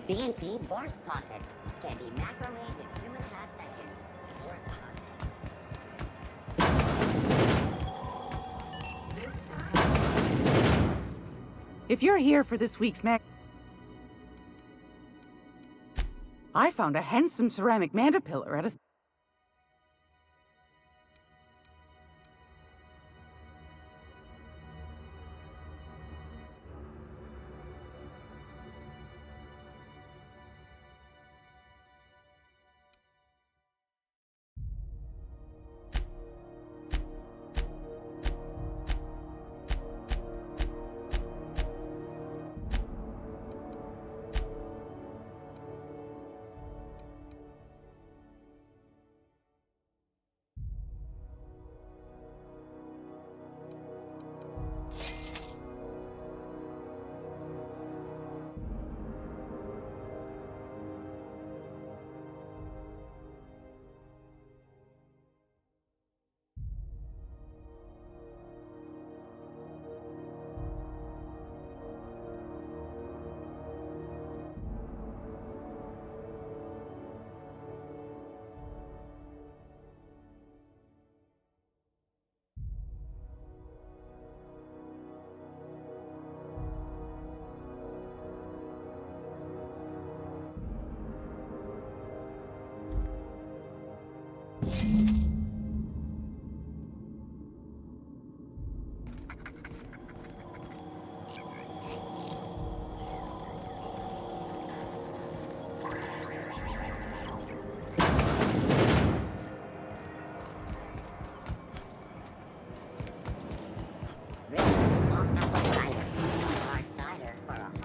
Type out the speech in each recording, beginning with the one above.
CNC Force Pockets can be macromed in 2.5 seconds. Force Pocket. If you're here for this week's I found a handsome ceramic mandapillar at a...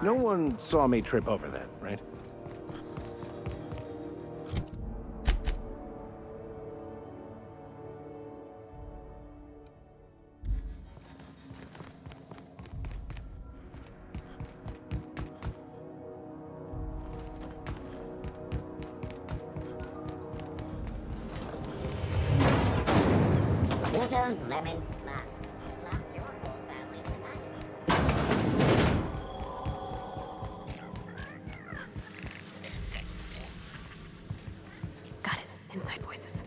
No one saw me trip over that, right? Those lemon slap. Slap your whole family tonight. Got it. Inside voices.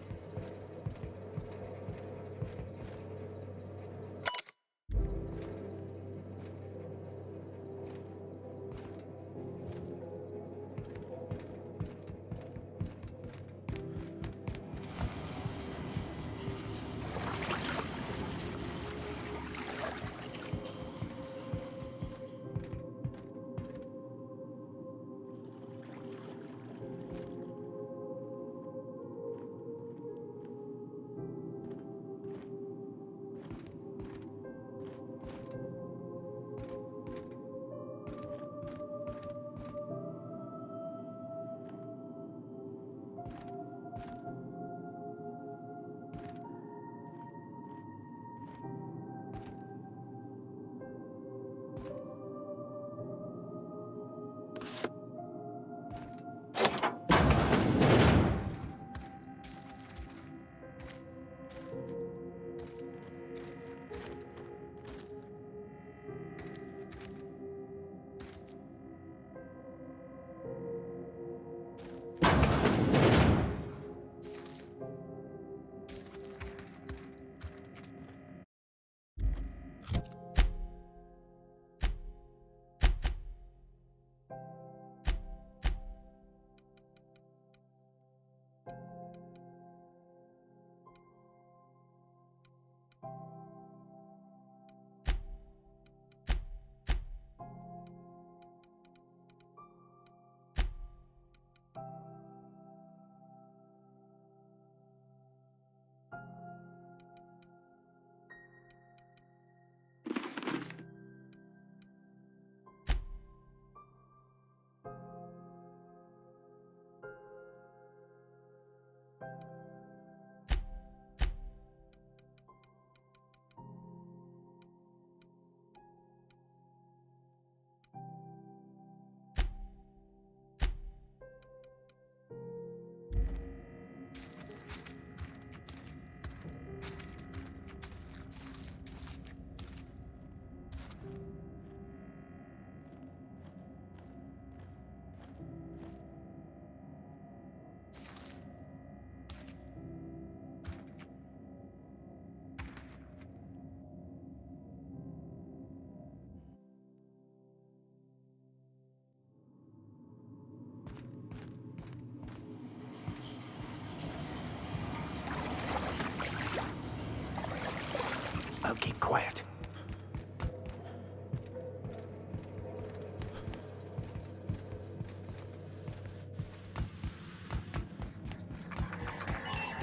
I'll keep quiet.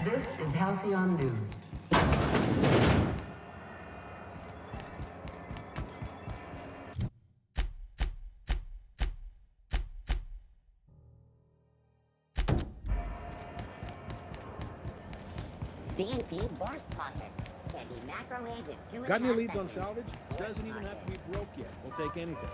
This is Halcyon News. CNP burst pockets. Can be macro age in 2.5 Got any leads on seconds. salvage? Doesn't even have to be broke yet. We'll take anything.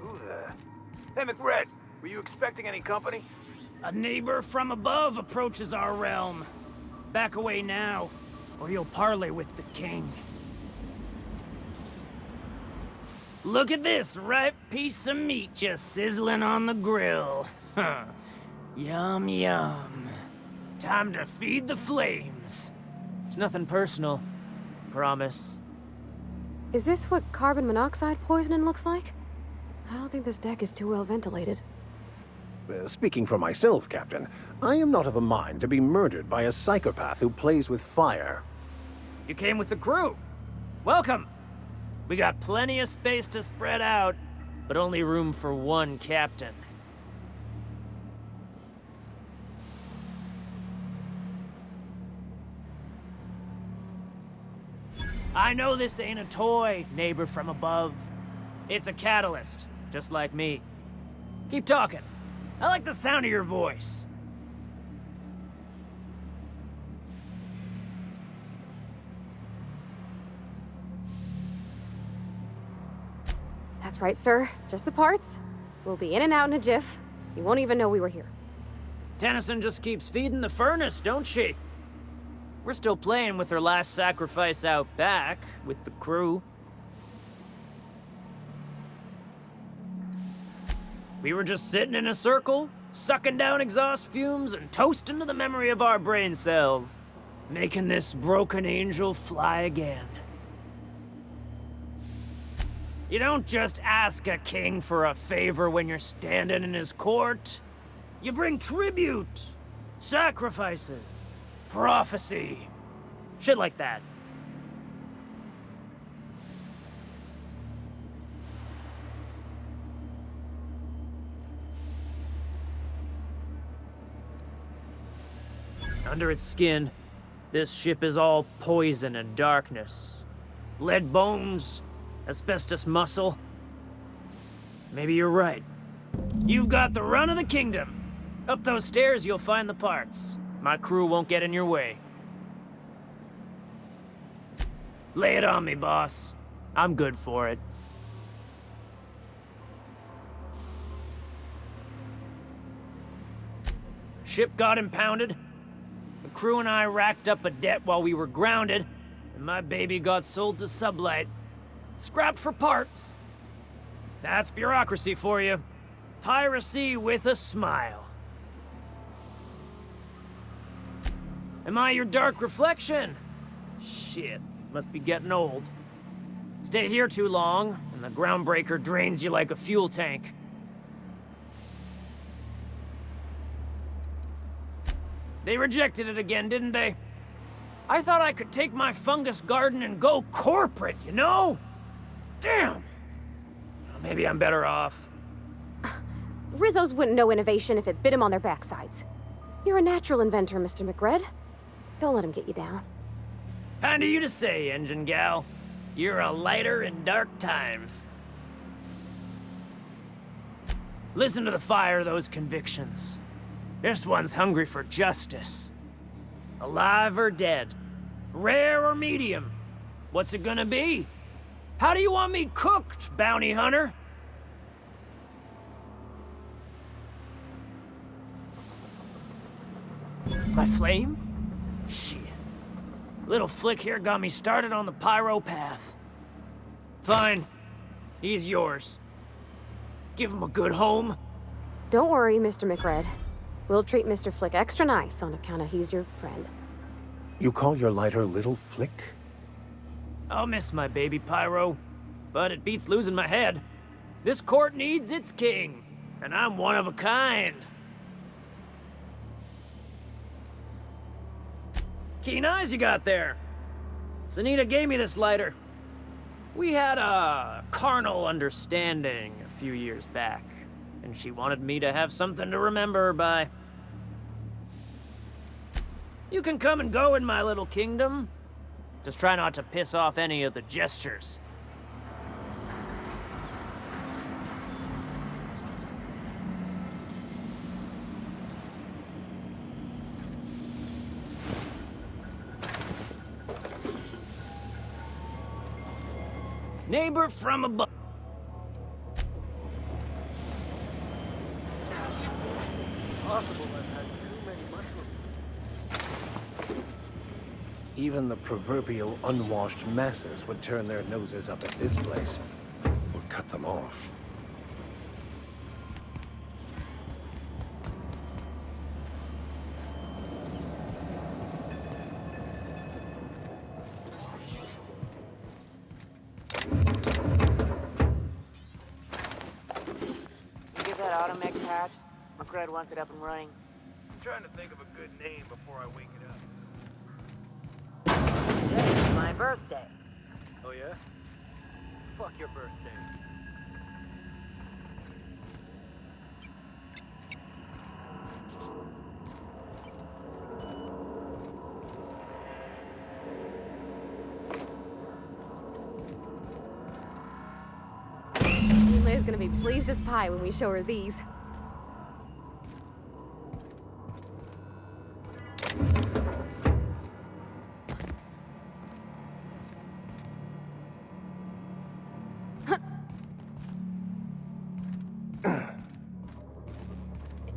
Who the... Hey, McRed, were you expecting any company? A neighbor from above approaches our realm. Back away now, or you'll parley with the king. Look at this ripe piece of meat just sizzling on the grill. Yum, yum. Time to feed the flames. It's nothing personal. Promise. Is this what carbon monoxide poisoning looks like? I don't think this deck is too well ventilated. Speaking for myself, Captain, I am not of a mind to be murdered by a psychopath who plays with fire. You came with the crew. Welcome. We got plenty of space to spread out, but only room for one captain. I know this ain't a toy, neighbor from above. It's a catalyst, just like me. Keep talking. I like the sound of your voice. That's right, sir. Just the parts. We'll be in and out in a jiff. You won't even know we were here. Tennyson just keeps feeding the furnace, don't she? We're still playing with her last sacrifice out back, with the crew. We were just sitting in a circle, sucking down exhaust fumes and toasting to the memory of our brain cells, making this broken angel fly again. You don't just ask a king for a favor when you're standing in his court. You bring tribute, sacrifices, prophecy, shit like that. Under its skin, this ship is all poison and darkness. Lead bones, asbestos muscle. Maybe you're right. You've got the run of the kingdom. Up those stairs, you'll find the parts. My crew won't get in your way. Lay it on me, boss. I'm good for it. Ship got impounded. The crew and I racked up a debt while we were grounded, and my baby got sold to Sublight. Scrapped for parts. That's bureaucracy for you. Piracy with a smile. Am I your dark reflection? Shit, must be getting old. Stay here too long, and the groundbreaker drains you like a fuel tank. They rejected it again, didn't they? I thought I could take my fungus garden and go corporate, you know? Damn! Maybe I'm better off. Rizzos wouldn't know innovation if it bit him on their backsides. You're a natural inventor, Mr. McRed. Don't let him get you down. Kind of you to say, Engine Gal. You're a lighter in dark times. Listen to the fire of those convictions. This one's hungry for justice. Alive or dead? Rare or medium? What's it gonna be? How do you want me cooked, bounty hunter? My flame? Shit. Little Flick here got me started on the pyro path. Fine. He's yours. Give him a good home. Don't worry, Mr. McRed. We'll treat Mr. Flick extra nice on account of he's your friend. You call your lighter Little Flick? I'll miss my baby Pyro, but it beats losing my head. This court needs its king, and I'm one of a kind. Keen eyes you got there. Sunita gave me this lighter. We had a carnal understanding a few years back, and she wanted me to have something to remember her by. You can come and go in my little kingdom. Just try not to piss off any of the gestures. Neighbor from above. Possible I've had too many mushrooms. Even the proverbial unwashed masses would turn their noses up at this place. Or cut them off. Give that automech patch. McRed wants it up and running. I'm trying to think of a good name before I wake it up. Today's my birthday. Oh yeah? Fuck your birthday. Liz gonna be pleased as pie when we show her these.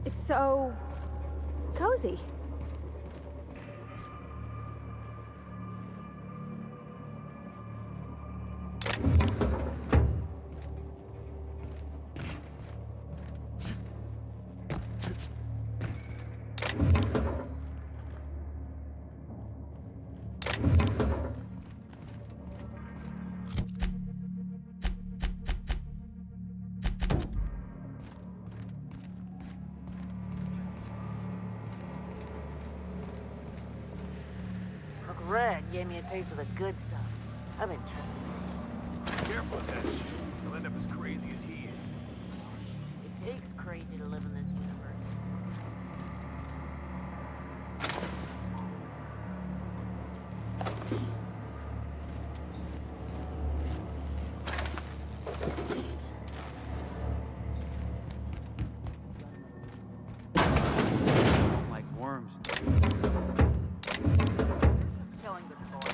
It's so cozy. McRed gave me a taste of the good stuff. I'm interested. Careful with that shit. You'll end up as crazy as he is. It takes crazy to live in this universe. Like worms. Telling the story.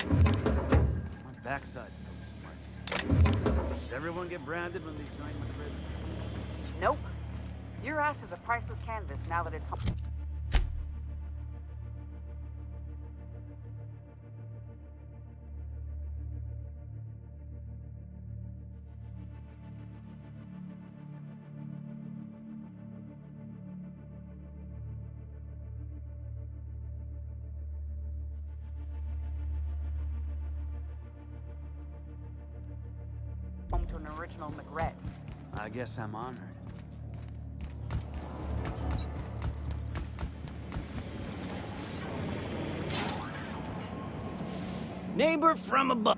My backside still smarts. Does everyone get branded when they join McRed? Nope. Your ass is a priceless canvas now that it's home. Home to an original McRed. I guess I'm honored. Neighbor from above.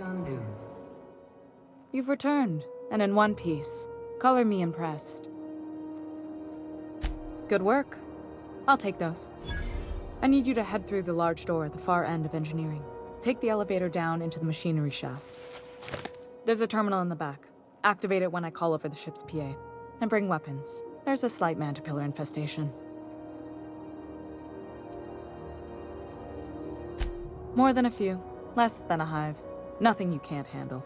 Halcyon News. You've returned, and in one piece. Color me impressed. Good work. I'll take those. I need you to head through the large door at the far end of engineering. Take the elevator down into the machinery shaft. There's a terminal in the back. Activate it when I call over the ship's PA. And bring weapons. There's a slight mantipillar infestation. More than a few. Less than a hive. Nothing you can't handle.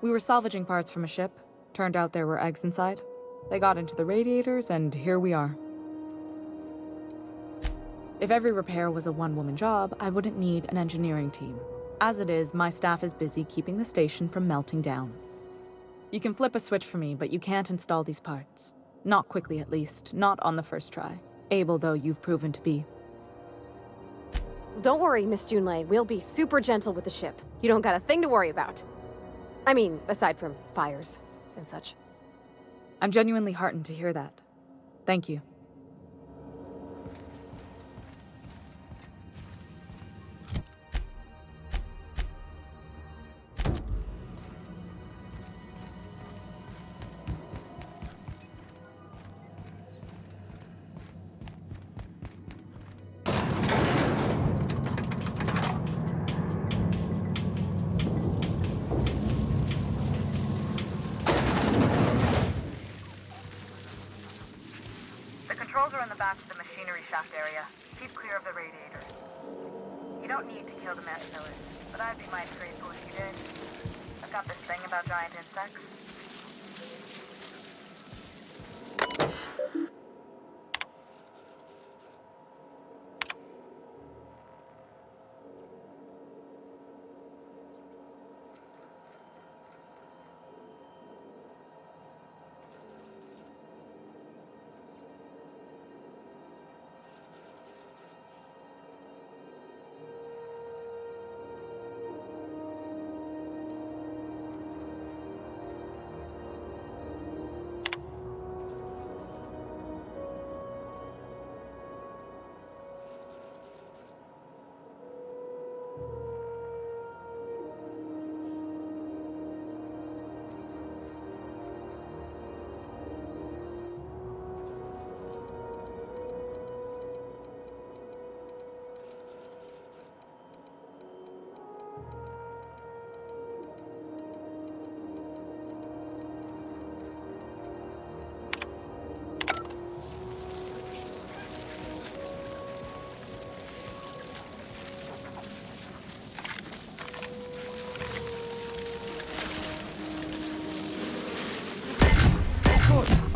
We were salvaging parts from a ship. Turned out there were eggs inside. They got into the radiators, and here we are. If every repair was a one-woman job, I wouldn't need an engineering team. As it is, my staff is busy keeping the station from melting down. You can flip a switch for me, but you can't install these parts. Not quickly, at least. Not on the first try. Able, though, you've proven to be. Don't worry, Miss Junlei. We'll be super gentle with the ship. You don't got a thing to worry about. I mean, aside from fires and such. I'm genuinely heartened to hear that. Thank you. The controls are in the back of the machinery shaft area. Keep clear of the radiators. You don't need to kill the mantillae, but I'd be mighty grateful if you did. I've got this thing about giant insects.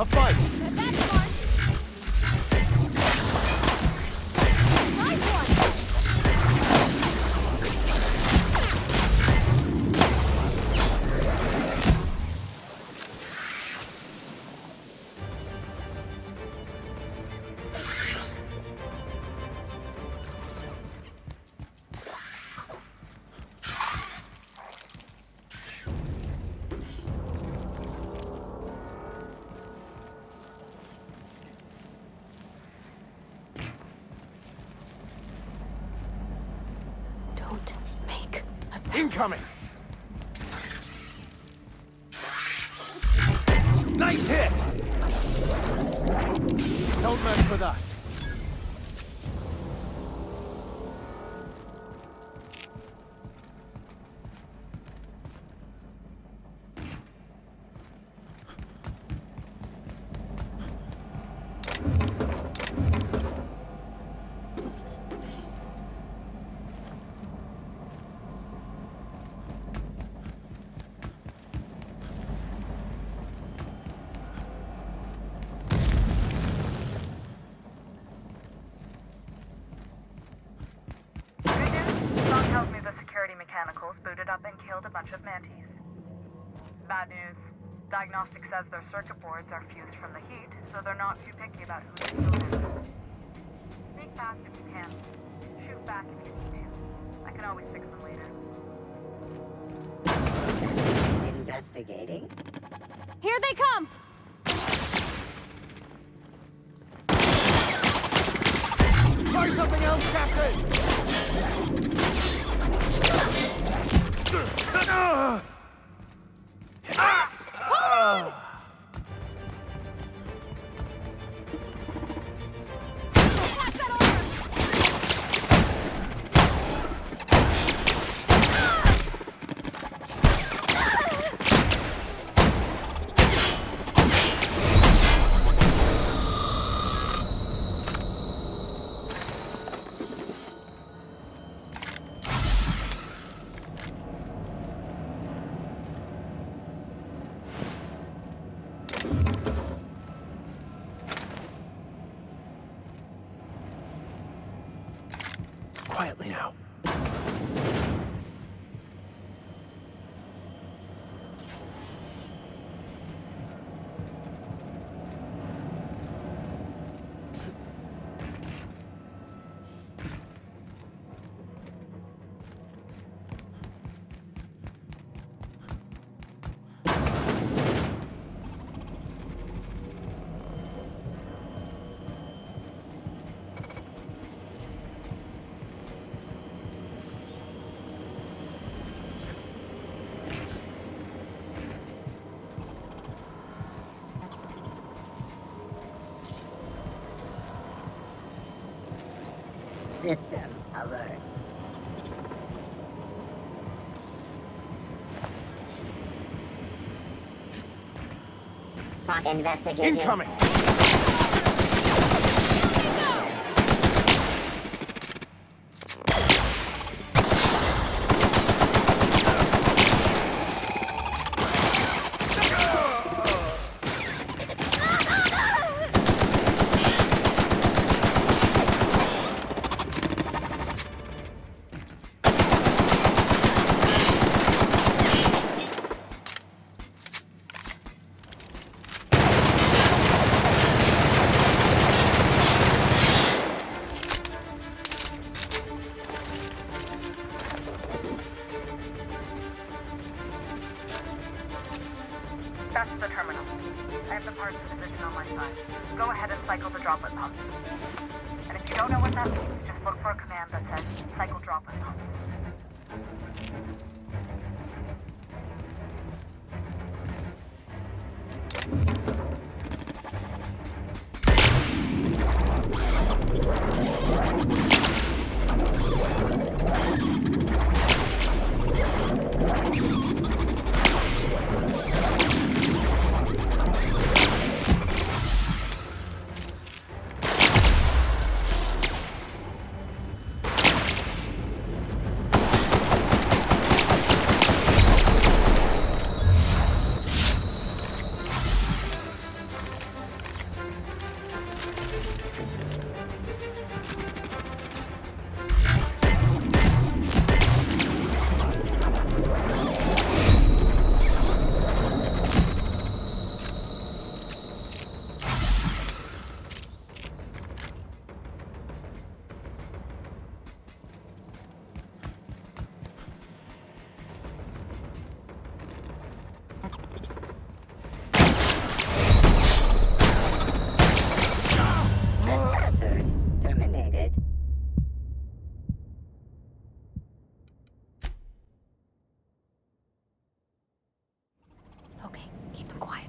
A fight! Don't make a sound. Incoming! Nice hit! Don't mess with us. Tells me the security mechanicals booted up and killed a bunch of mantis. Bad news. Diagnostic says their circuit boards are fused from the heat, so they're not too picky about who they kill. Sneak past if you can. Shoot back if you need to. I can always fix them later. Investigating. Here they come! Try something else, Captain! Quietly now. System alert. Investigating. Incoming! That's the terminal. I have the parts position on my side. Go ahead and cycle the droplet pumps. And if you don't know what that means, just look for a command that says cycle droplet pumps. Trespassers terminated. Okay, keep them quiet.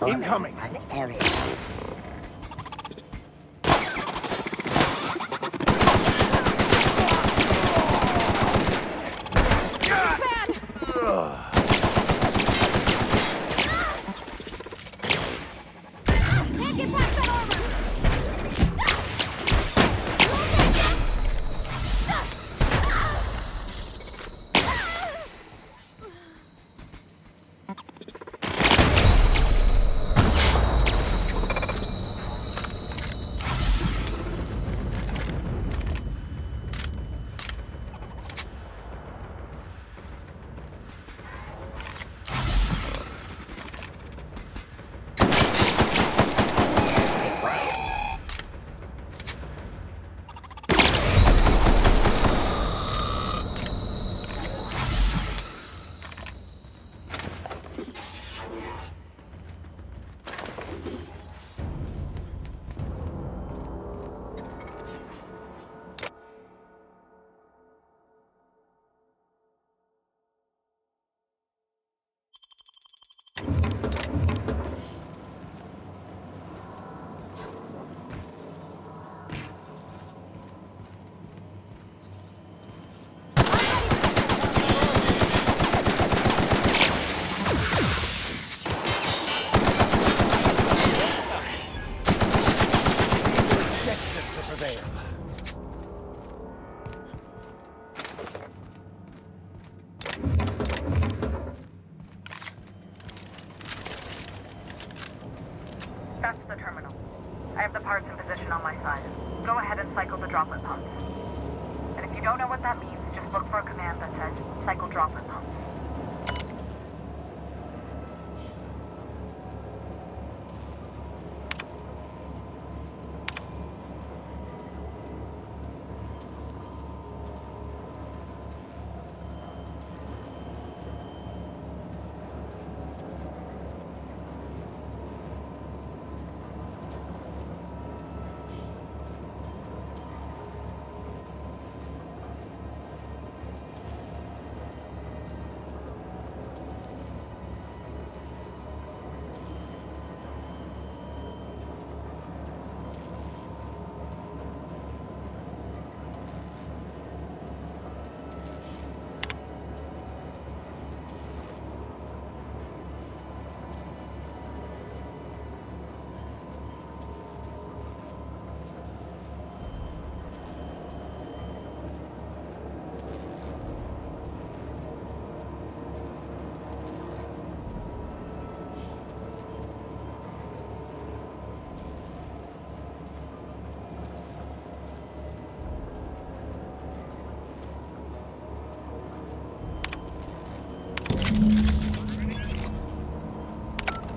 Incoming. One area. Can't get past that armor! get the parts in position on my side. Go ahead and cycle the droplet pumps. And if you don't know what that means, just look for a command that says cycle droplet pumps.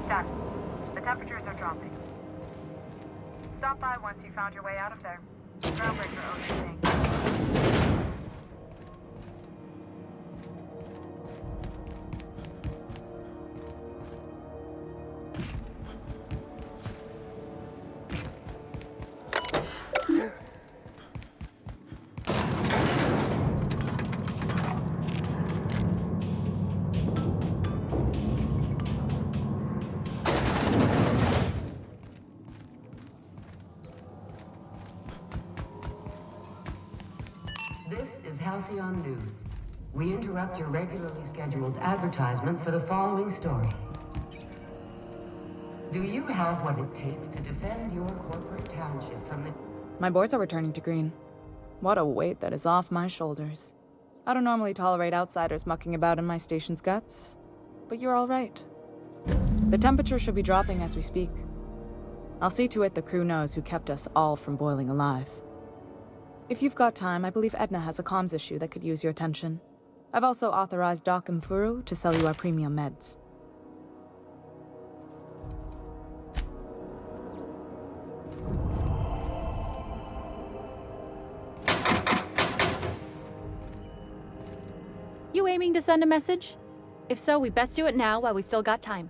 Done. The temperatures are dropping. Stop by once you found your way out of there. Groundbreaker overseeing. This is Halcyon News. We interrupt your regularly scheduled advertisement for the following story. Do you have what it takes to defend your corporate township from the... My boards are returning to green. What a weight that is off my shoulders. I don't normally tolerate outsiders mucking about in my station's guts, but you're all right. The temperature should be dropping as we speak. I'll see to it the crew knows who kept us all from boiling alive. If you've got time, I believe Edna has a comms issue that could use your attention. I've also authorized Doc and Furu to sell you our premium meds. You aiming to send a message? If so, we best do it now while we still got time.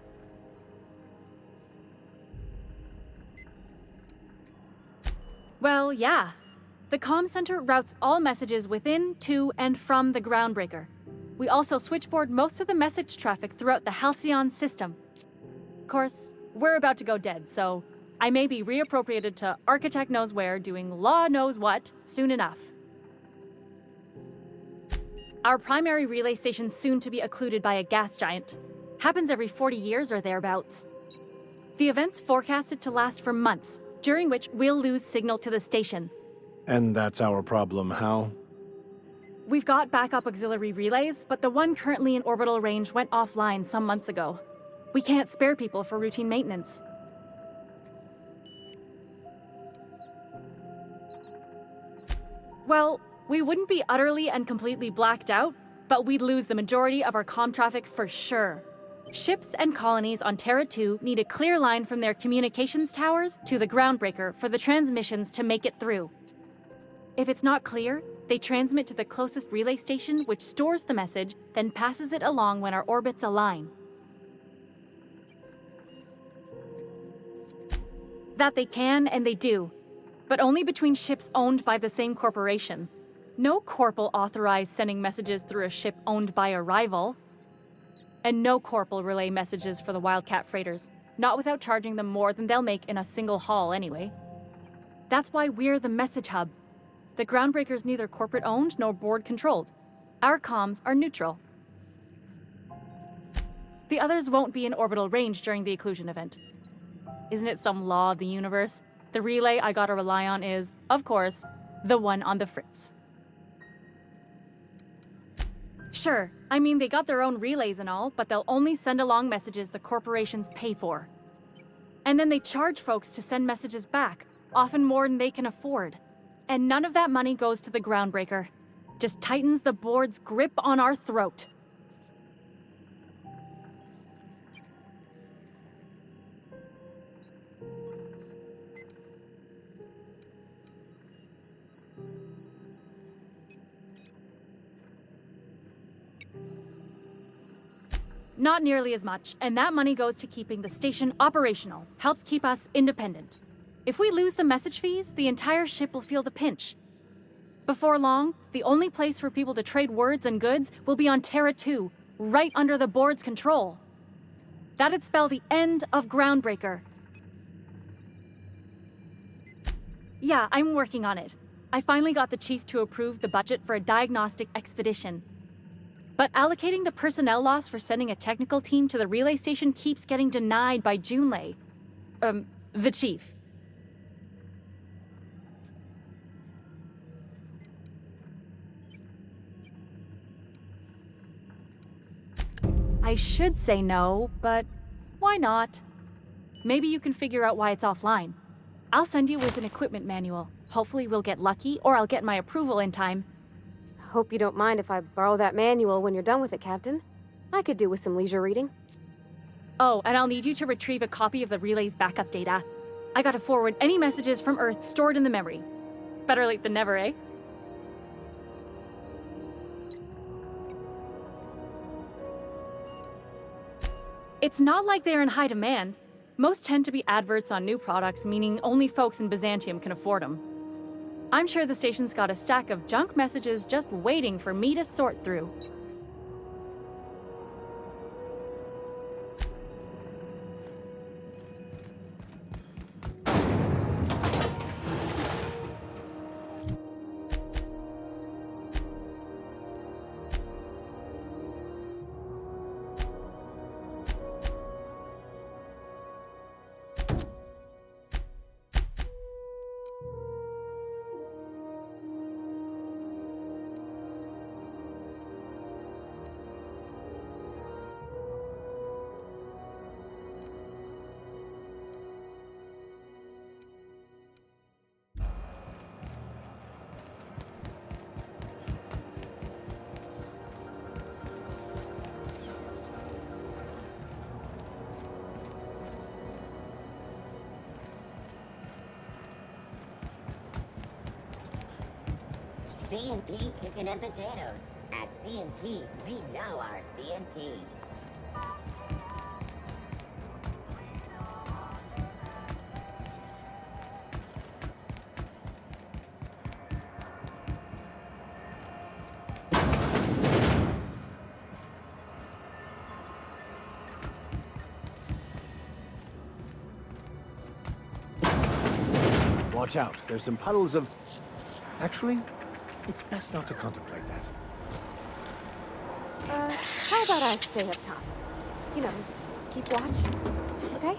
Well, yeah. The comm center routes all messages within, to, and from the Groundbreaker. We also switchboard most of the message traffic throughout the Halcyon system. Of course, we're about to go dead, so I may be reappropriated to Architect Knows Where doing Law Knows What soon enough. Our primary relay station's soon to be occluded by a gas giant. Happens every 40 years or thereabouts. The event's forecasted to last for months, during which we'll lose signal to the station. And that's our problem, how? We've got backup auxiliary relays, but the one currently in orbital range went offline some months ago. We can't spare people for routine maintenance. Well, we wouldn't be utterly and completely blacked out, but we'd lose the majority of our comm traffic for sure. Ships and colonies on Terra 2 need a clear line from their communications towers to the Groundbreaker for the transmissions to make it through. If it's not clear, they transmit to the closest relay station, which stores the message, then passes it along when our orbits align. That they can, and they do, but only between ships owned by the same corporation. No corp will authorize sending messages through a ship owned by a rival. And no corp will relay messages for the Wildcat freighters, not without charging them more than they'll make in a single haul anyway. That's why we're the message hub. The Groundbreaker's neither corporate-owned nor board-controlled. Our comms are neutral. The others won't be in orbital range during the occlusion event. Isn't it some law of the universe? The relay I gotta rely on is, of course, the one on the Fritz. Sure, I mean they got their own relays and all, but they'll only send along messages the corporations pay for. And then they charge folks to send messages back, often more than they can afford. And none of that money goes to the Groundbreaker. Just tightens the board's grip on our throat. Not nearly as much, and that money goes to keeping the station operational, helps keep us independent. If we lose the message fees, the entire ship will feel the pinch. Before long, the only place for people to trade words and goods will be on Terra 2, right under the board's control. That'd spell the end of Groundbreaker. Yeah, I'm working on it. I finally got the chief to approve the budget for a diagnostic expedition. But allocating the personnel loss for sending a technical team to the relay station keeps getting denied by Junlei. The chief. I should say no, but why not? Maybe you can figure out why it's offline. I'll send you with an equipment manual. Hopefully we'll get lucky, or I'll get my approval in time. Hope you don't mind if I borrow that manual when you're done with it, Captain. I could do with some leisure reading. Oh, and I'll need you to retrieve a copy of the relay's backup data. I gotta forward any messages from Earth stored in the memory. Better late than never, eh? It's not like they're in high demand. Most tend to be adverts on new products, meaning only folks in Byzantium can afford them. I'm sure the station's got a stack of junk messages just waiting for me to sort through. C&P chicken and potatoes. At C&P, we know our C&P. Watch out, there's some puddles of... Actually, it's best not to contemplate that. How about I stay up top? You know, keep watch, okay?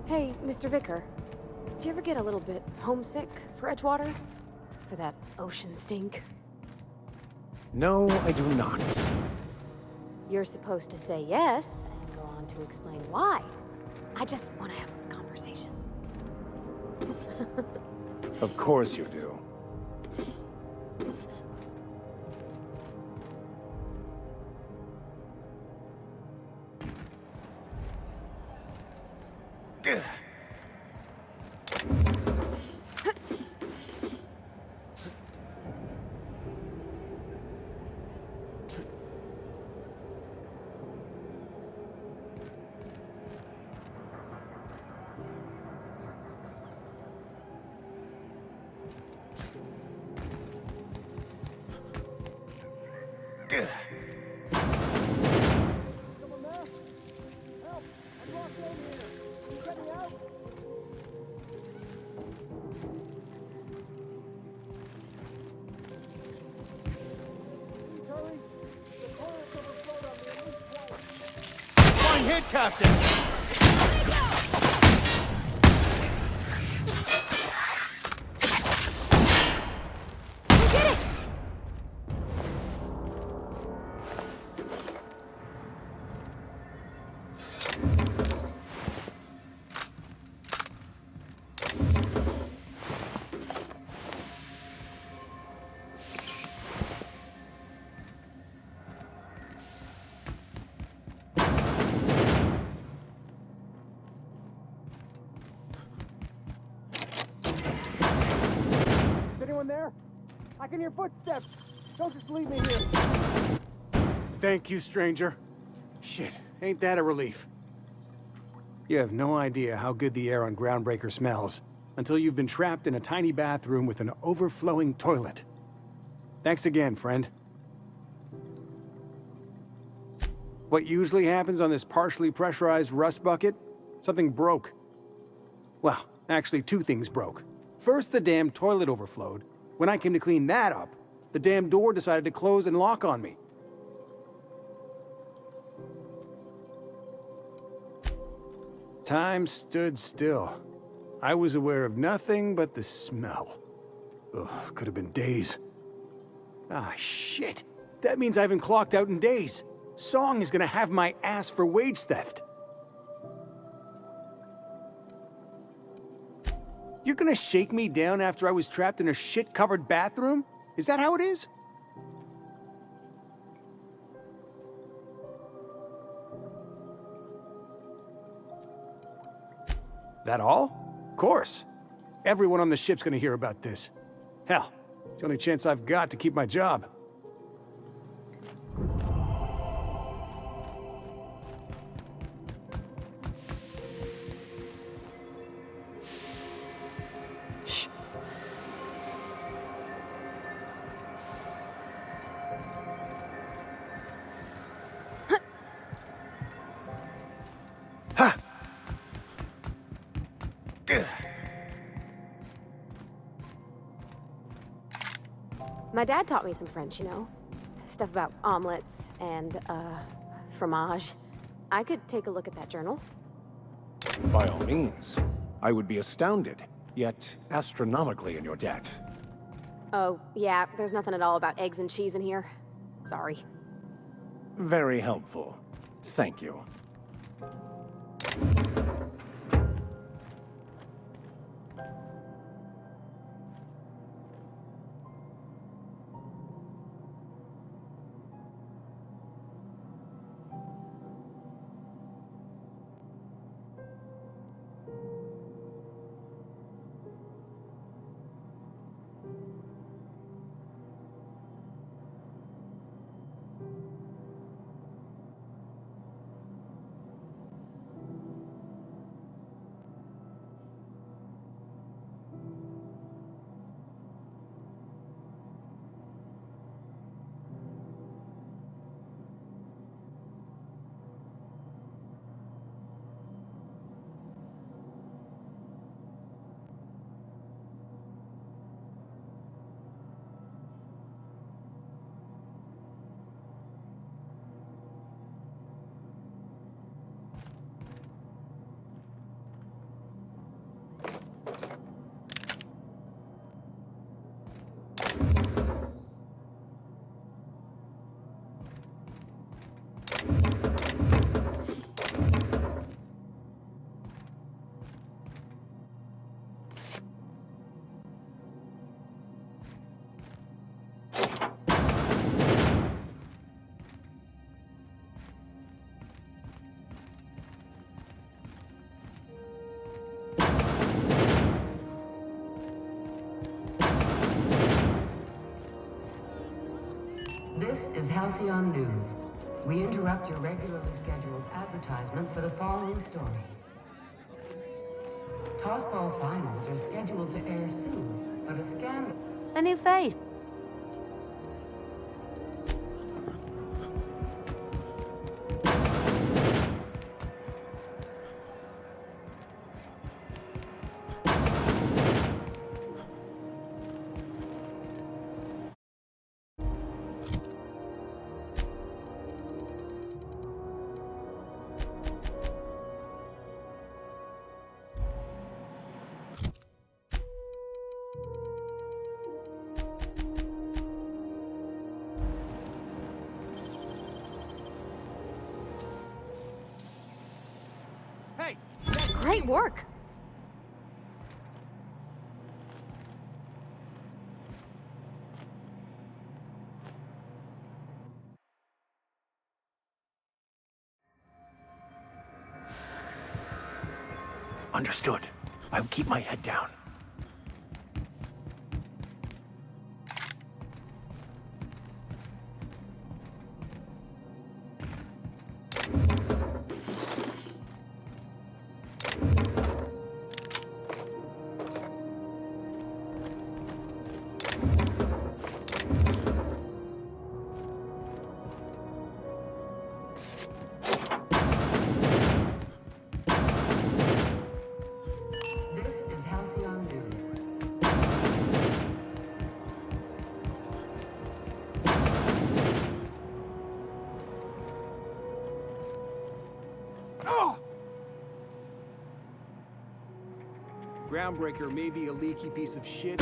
Hey, Mr. Vicker. Do you ever get a little bit homesick for Edgewater? For that ocean stink? No, I do not. You're supposed to say yes and go one to explain why. I just want to have a conversation. Of course you do. Fine hit, Captain! Is anyone there? I can hear footsteps. Don't just leave me here. Thank you, stranger. Shit, ain't that a relief? You have no idea how good the air on Groundbreaker smells until you've been trapped in a tiny bathroom with an overflowing toilet. Thanks again, friend. What usually happens on this partially pressurized rust bucket? Something broke. Well, actually two things broke. First, the damn toilet overflowed. When I came to clean that up, the damn door decided to close and lock on me. Time stood still. I was aware of nothing but the smell. Ugh, could have been days. Ah, shit. That means I haven't clocked out in days. Song is gonna have my ass for wage theft. You're gonna shake me down after I was trapped in a shit-covered bathroom? Is that how it is? That all? Of course. Everyone on the ship's gonna hear about this. Hell, it's the only chance I've got to keep my job. Shh. Ha! My dad taught me some French, you know? Stuff about omelets and, fromage. I could take a look at that journal. By all means. I would be astounded, yet astronomically in your debt. Oh, yeah, there's nothing at all about eggs and cheese in here. Sorry. Very helpful. Thank you. This is Halcyon News. We interrupt your regularly scheduled advertisement for the following story. Tossball finals are scheduled to air soon, but a scandal... A new face. Hey! Great work! Understood. I'll keep my head down. This is Halcyon News. Groundbreaker may be a leaky piece of shit.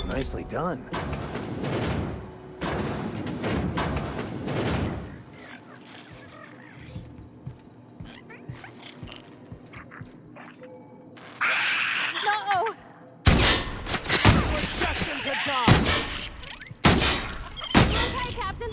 Nicely done. No! Okay, Captain.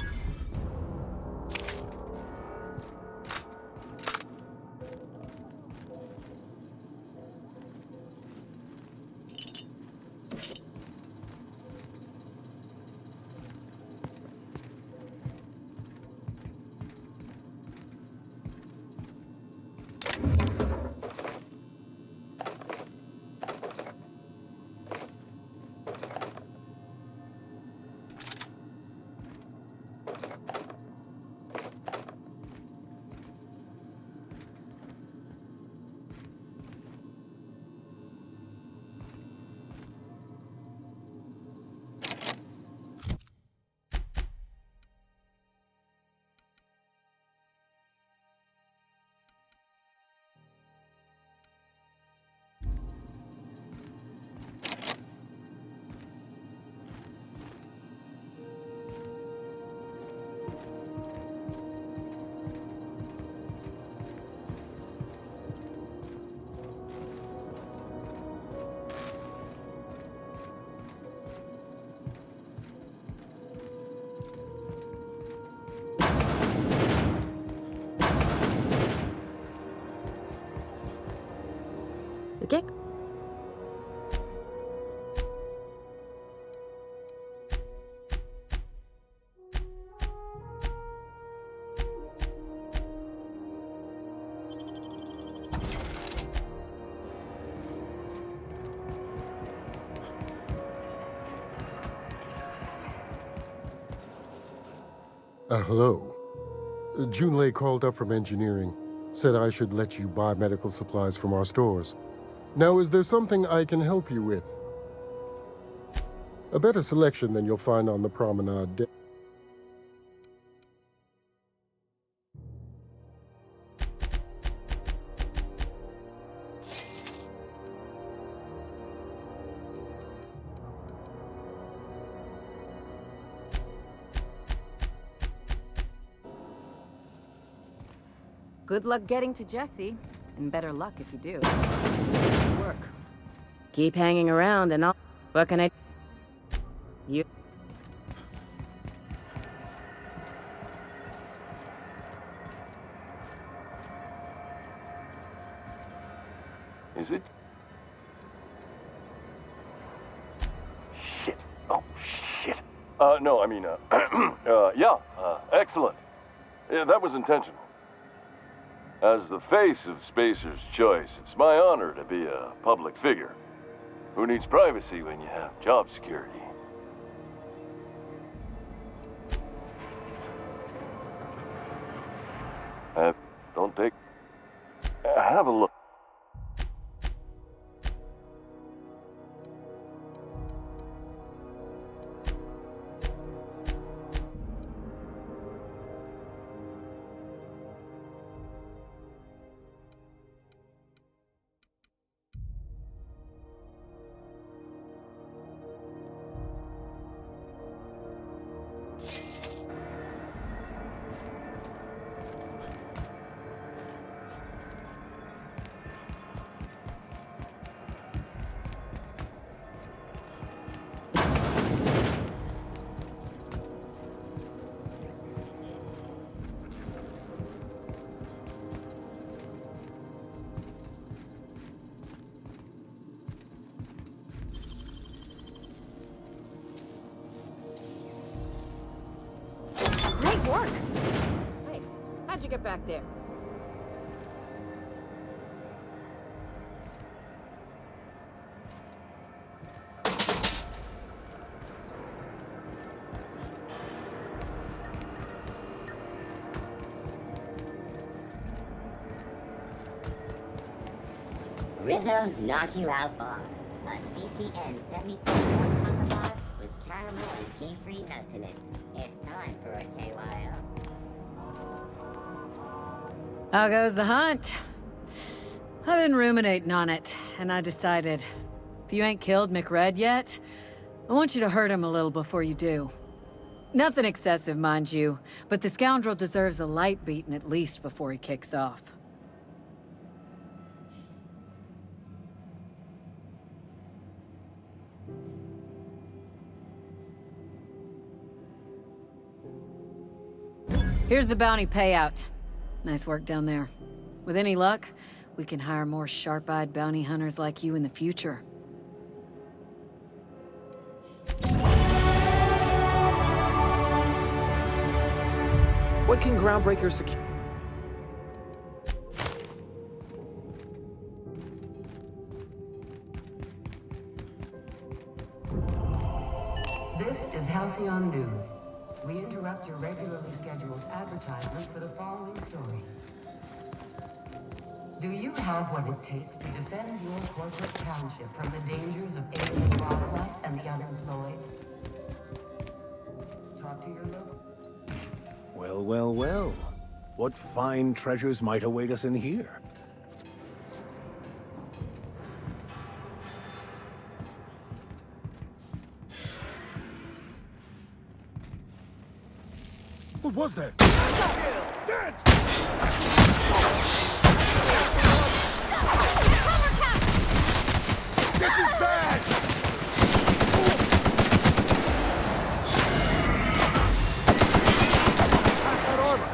Okay. Hello. Junlei called up from engineering. Said I should let you buy medical supplies from our stores. Now, is there something I can help you with? A better selection than you'll find on the promenade deck. Good luck getting to Jesse. And better luck if you do. Work. Keep hanging around and I'll... What can I... You... Is it? Shit. Oh, shit. No, I mean, yeah, excellent. Yeah, that was intentional. As the face of Spacer's Choice, it's my honor to be a public figure. Who needs privacy when you have job security? Don't take... have a look. Great work! Hey, how'd you get back there? Rizzo's Knock You Out Bar. A CCN 77 Contra bar with caramel and pea-free nuts in it. It's time for a KYO. How goes the hunt? I've been ruminating on it, and I decided, if you ain't killed McRed yet, I want you to hurt him a little before you do. Nothing excessive, mind you, but the scoundrel deserves a light beating at least before he kicks off. Here's the bounty payout. Nice work down there. With any luck, we can hire more sharp-eyed bounty hunters like you in the future. What can Groundbreaker secure? This is Halcyon News. We interrupt your regularly scheduled advertisement for the following story. Do you have what it takes to defend your corporate township from the dangers of alien wildlife and the unemployed? Talk to your local... Well, well, well. What fine treasures might await us in here? What was that? This is bad! Pass that armor!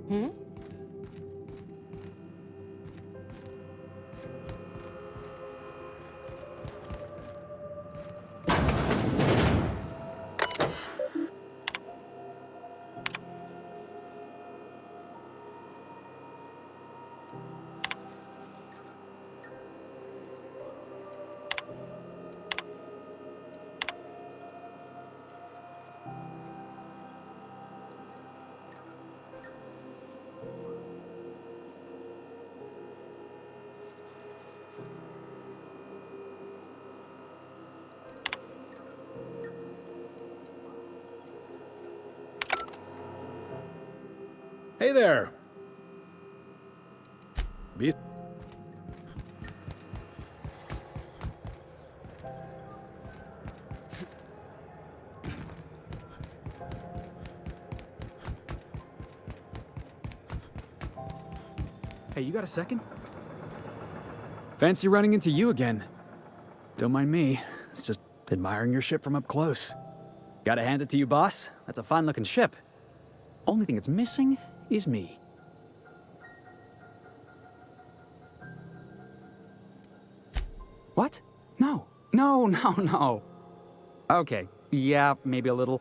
Hmm? Hey there. Hey, you got a second? Fancy running into you again. Don't mind me. It's just admiring your ship from up close. Gotta hand it to you, boss. That's a fine-looking ship. Only thing it's missing is me. What? No. No. Okay, yeah, maybe a little.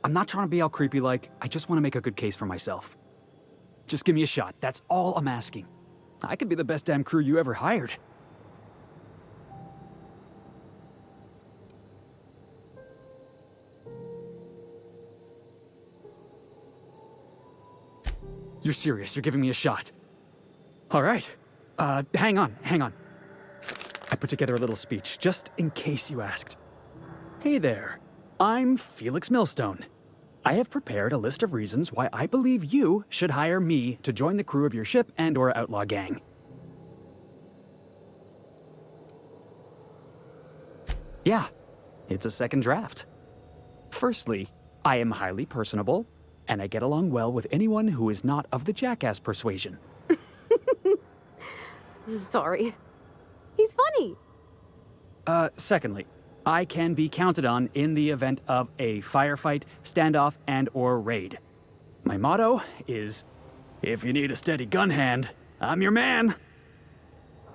I'm not trying to be all creepy-like. I just want to make a good case for myself. Just give me a shot. That's all I'm asking. I could be the best damn crew you ever hired. You're serious? You're giving me a shot? All right. Hang on. I put together a little speech, just in case you asked. Hey there. I'm Felix Millstone. I have prepared a list of reasons why I believe you should hire me to join the crew of your ship and/or outlaw gang. Yeah, it's a second draft. Firstly, I am highly personable, and I get along well with anyone who is not of the jackass persuasion. Sorry. He's funny. Secondly, I can be counted on in the event of a firefight, standoff, and/or raid. My motto is, if you need a steady gun hand, I'm your man.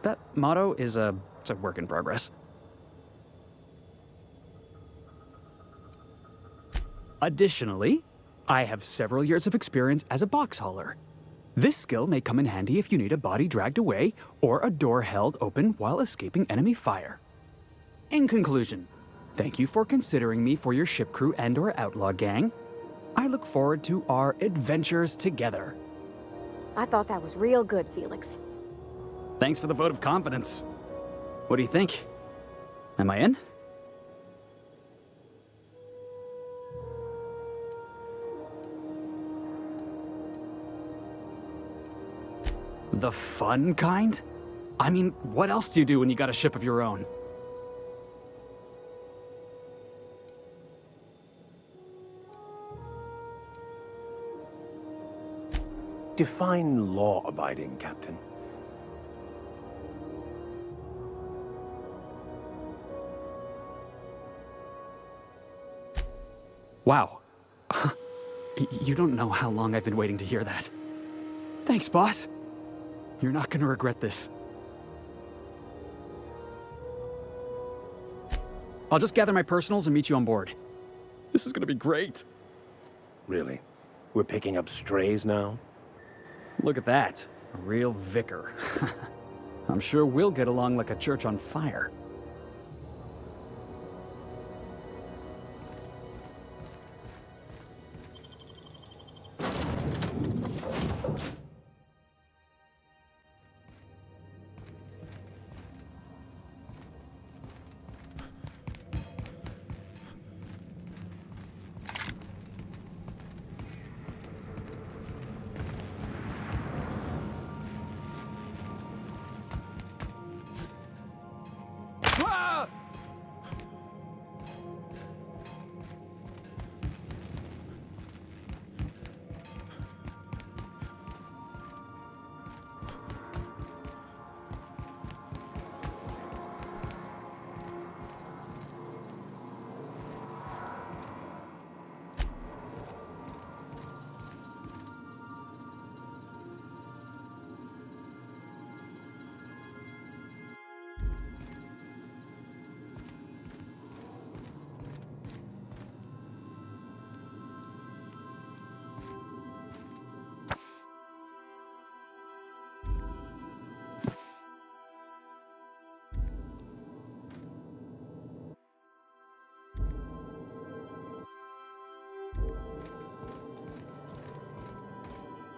That motto is it's a work in progress. Additionally, I have several years of experience as a box hauler. This skill may come in handy if you need a body dragged away or a door held open while escaping enemy fire. In conclusion, thank you for considering me for your ship crew and/or outlaw gang. I look forward to our adventures together. I thought that was real good, Felix. Thanks for the vote of confidence. What do you think? Am I in? The fun kind? I mean, what else do you do when you got a ship of your own? Define law-abiding, Captain. Wow. You don't know how long I've been waiting to hear that. Thanks, boss. You're not gonna regret this. I'll just gather my personals and meet you on board. This is gonna be great. Really? We're picking up strays now? Look at that. A real vicar. I'm sure we'll get along like a church on fire.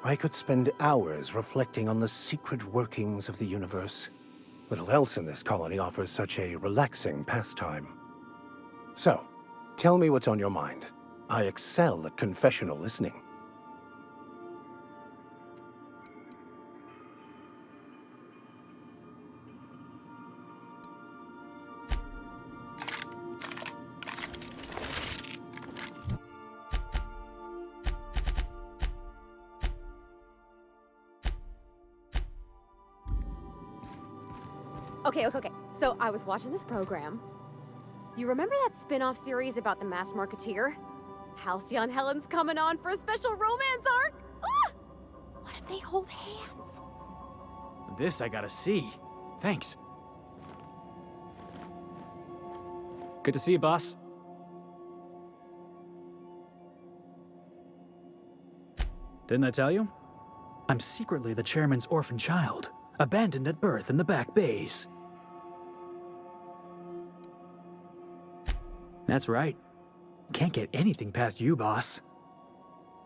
I could spend hours reflecting on the secret workings of the universe. Little else in this colony offers such a relaxing pastime. So, tell me what's on your mind. I excel at confessional listening. Okay. So I was watching this program. You remember that spin-off series about the mass marketeer? Halcyon Helen's coming on for a special romance arc? Ah! What if they hold hands? This I gotta see. Thanks. Good to see you, boss. Didn't I tell you? I'm secretly the chairman's orphan child, abandoned at birth in the back bays. That's right. Can't get anything past you, boss.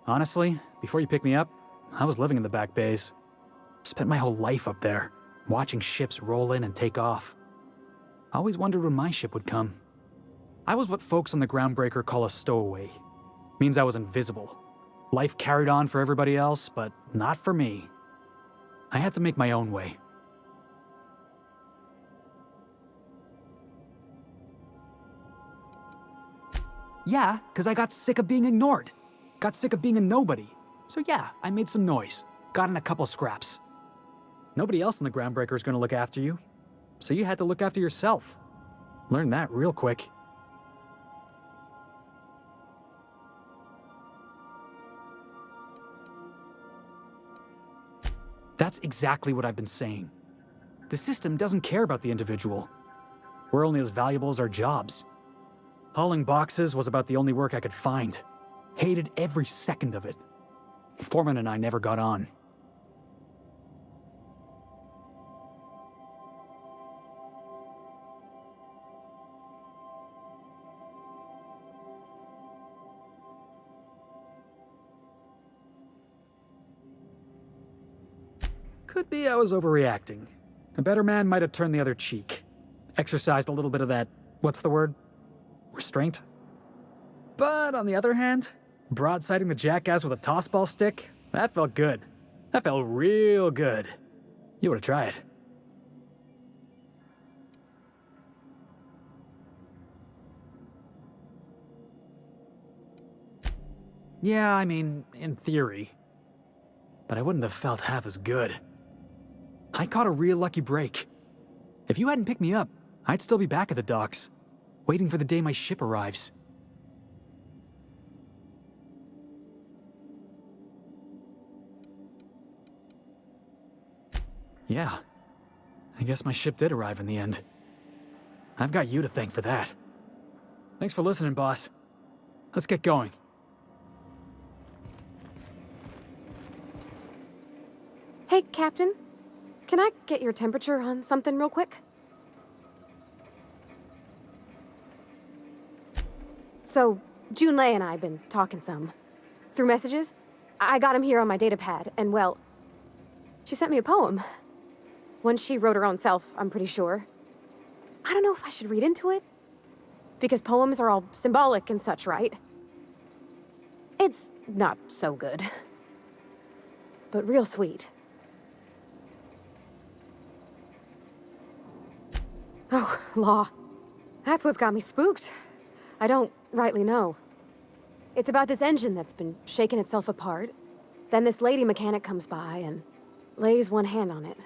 Honestly, before you picked me up, I was living in the back bays. Spent my whole life up there, watching ships roll in and take off. I always wondered when my ship would come. I was what folks on the Groundbreaker call a stowaway. Means I was invisible. Life carried on for everybody else, but not for me. I had to make my own way. Yeah, because I got sick of being ignored. Got sick of being a nobody. So yeah, I made some noise. Got in a couple scraps. Nobody else in the Groundbreaker is going to look after you. So you had to look after yourself. Learned that real quick. That's exactly what I've been saying. The system doesn't care about the individual. We're only as valuable as our jobs. Hauling boxes was about the only work I could find. Hated every second of it. Foreman and I never got on. Could be I was overreacting. A better man might have turned the other cheek. Exercised a little bit of that, what's the word? Restraint? But on the other hand, broadsiding the jackass with a tossball stick, that felt good. That felt real good. You ought to try it. Yeah, I mean, in theory. But I wouldn't have felt half as good. I caught a real lucky break. If you hadn't picked me up, I'd still be back at the docks, waiting for the day my ship arrives. Yeah, I guess my ship did arrive in the end. I've got you to thank for that. Thanks for listening, boss. Let's get going. Hey, Captain. Can I get your temperature on something real quick? So, Junlei and I have been talking some. Through messages. I got him here on my datapad, and well, she sent me a poem. One she wrote her own self, I'm pretty sure. I don't know if I should read into it. Because poems are all symbolic and such, right? It's not so good. But real sweet. Oh, law. That's what's got me spooked. I don't rightly know. It's about this engine that's been shaking itself apart. Then this lady mechanic comes by and lays one hand on it.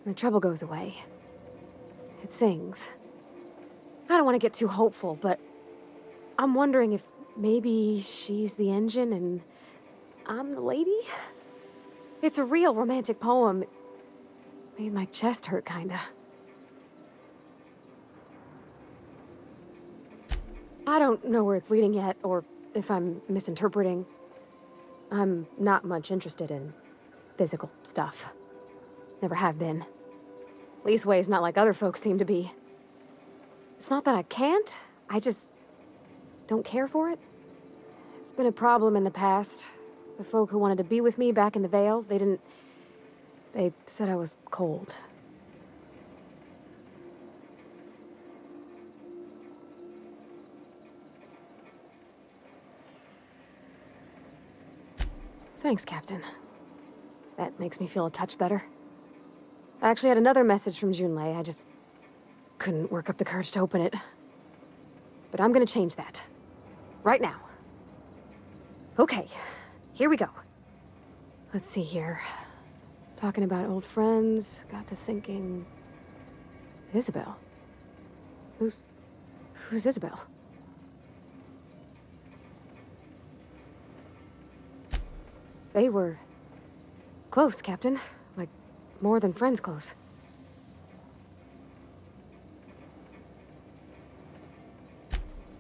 And the trouble goes away. It sings. I don't want to get too hopeful, but I'm wondering if maybe she's the engine and I'm the lady? It's a real romantic poem. Made my chest hurt, kinda. I don't know where it's leading yet, or if I'm misinterpreting. I'm not much interested in physical stuff. Never have been. Leastways not like other folks seem to be. It's not that I can't, I just don't care for it. It's been a problem in the past. The folk who wanted to be with me back in the Vale, they didn't... They said I was cold. Thanks, Captain. That makes me feel a touch better. I actually had another message from Junlei. I just couldn't work up the courage to open it. But I'm gonna change that. Right now. Okay, here we go. Let's see here. Talking about old friends, got to thinking... Isabel? Who's Isabel? They were... close, Captain. Like, more than friends close.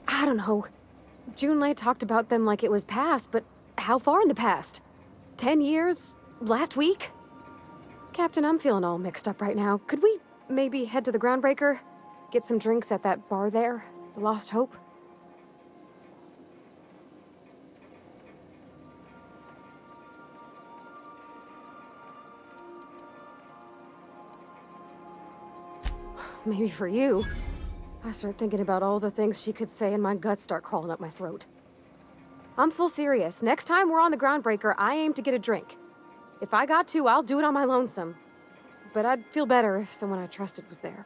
I don't know. Junlei talked about them like it was past, but how far in the past? 10 years? Last week? Captain, I'm feeling all mixed up right now. Could we maybe head to the Groundbreaker? Get some drinks at that bar there? The Lost Hope? Maybe for you. I start thinking about all the things she could say and my guts start crawling up my throat. I'm full serious. Next time we're on the Groundbreaker, I aim to get a drink. If I got to, I'll do it on my lonesome. But I'd feel better if someone I trusted was there.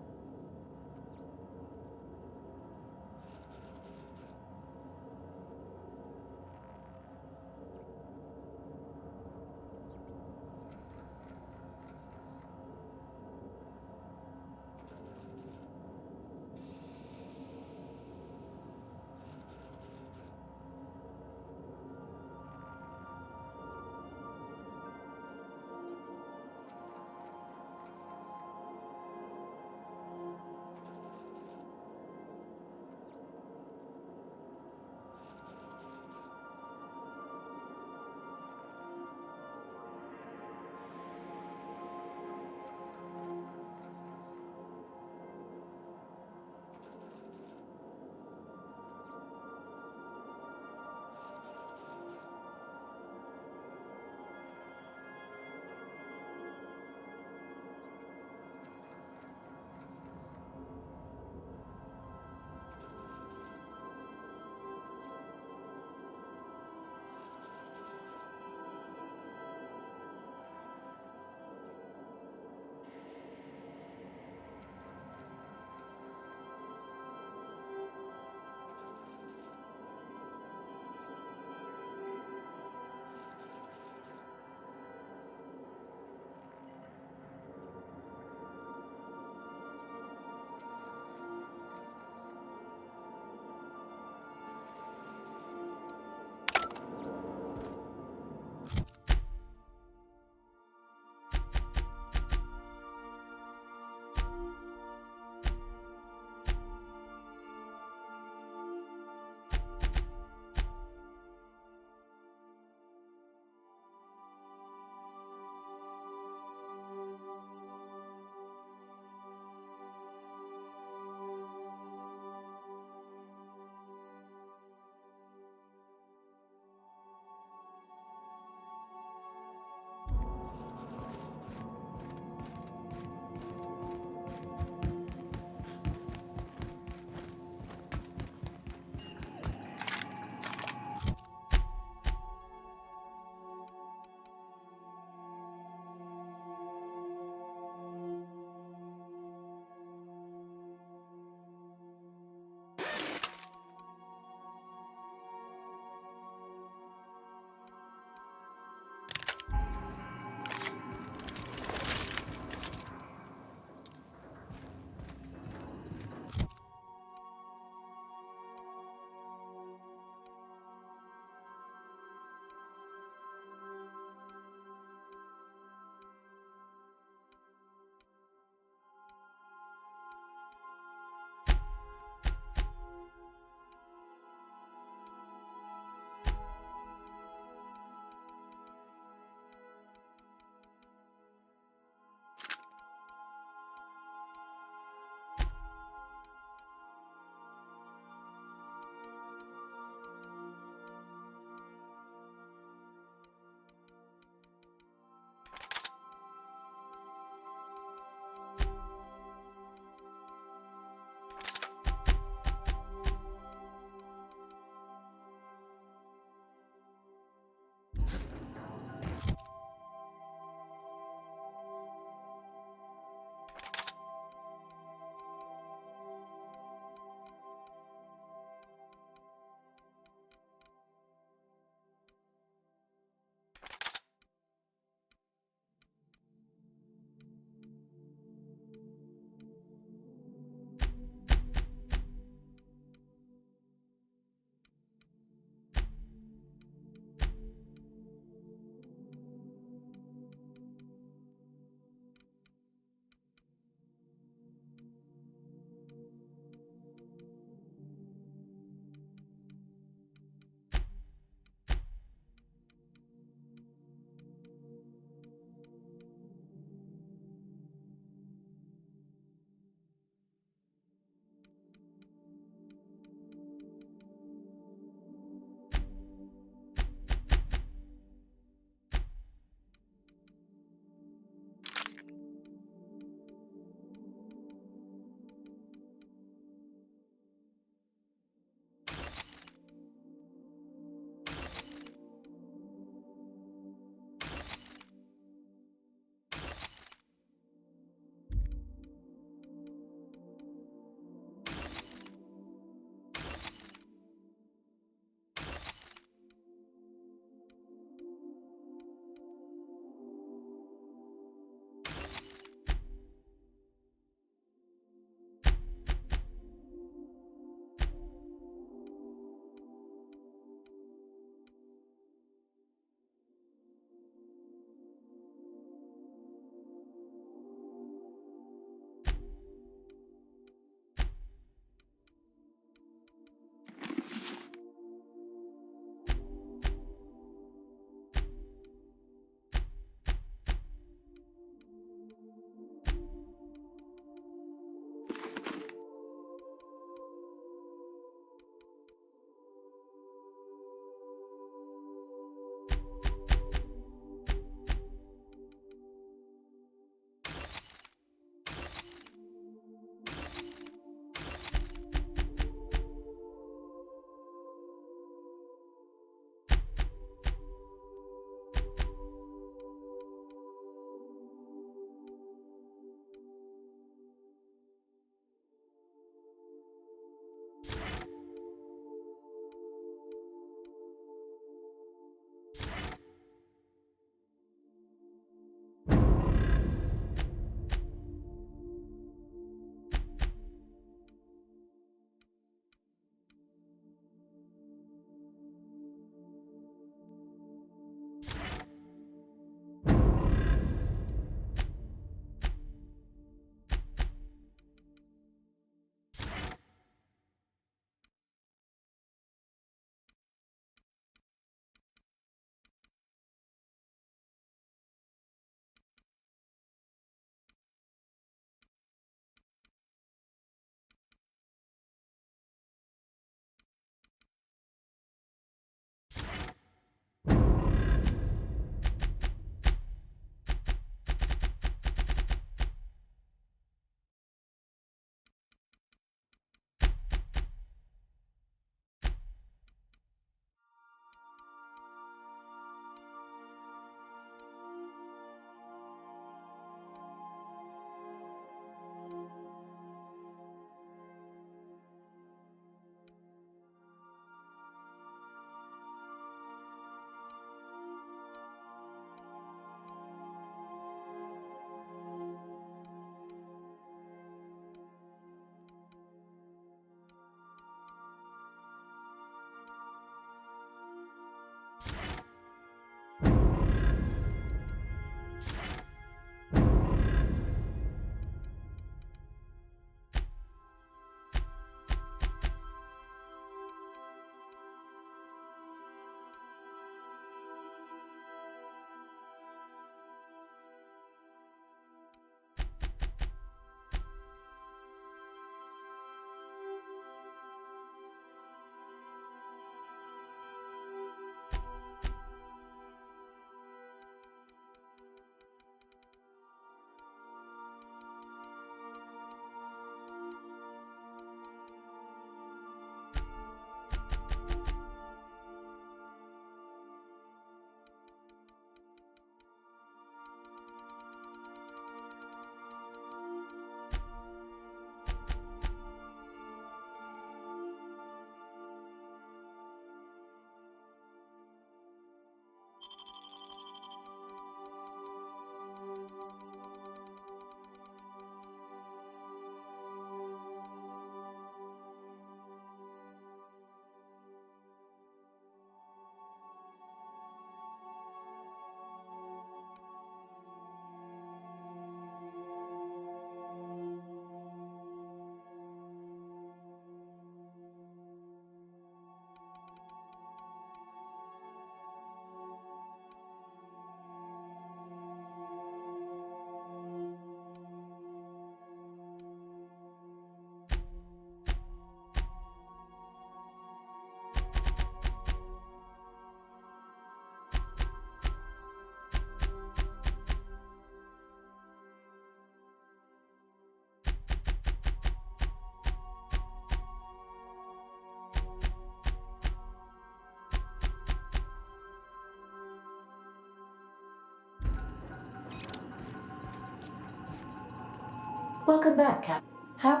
Welcome back, Cap. How...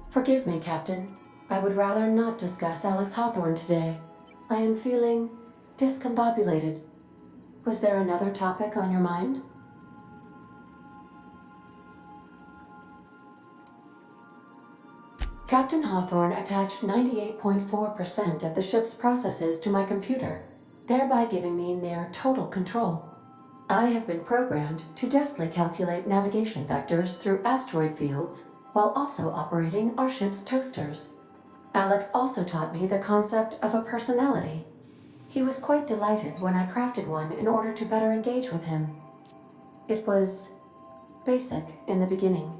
Forgive me, Captain. I would rather not discuss Alex Hawthorne today. I am feeling discombobulated. Was there another topic on your mind? Captain Hawthorne attached 98.4% of the ship's processes to my computer, thereby giving me near total control. I have been programmed to deftly calculate navigation vectors through asteroid fields while also operating our ship's toasters. Alex also taught me the concept of a personality. He was quite delighted when I crafted one in order to better engage with him. It was basic in the beginning.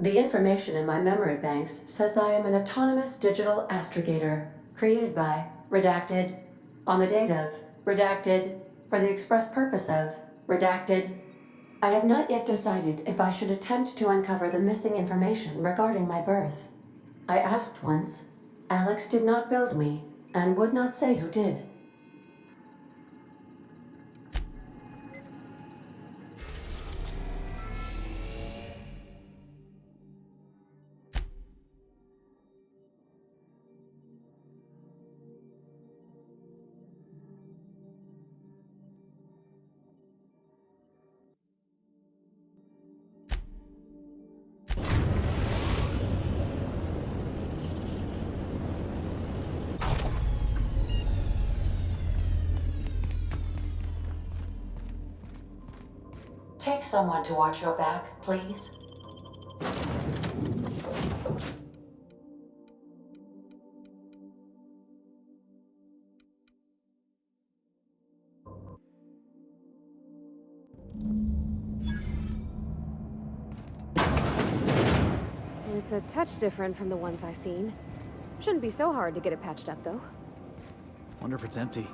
The information in my memory banks says I am an autonomous digital astrogator, created by, redacted, on the date of, redacted, for the express purpose of, redacted. I have not yet decided if I should attempt to uncover the missing information regarding my birth. I asked once. Alex did not build me, and would not say who did. Take someone to watch your back, please. It's a touch different from the ones I've seen. Shouldn't be so hard to get it patched up, though. Wonder if it's empty.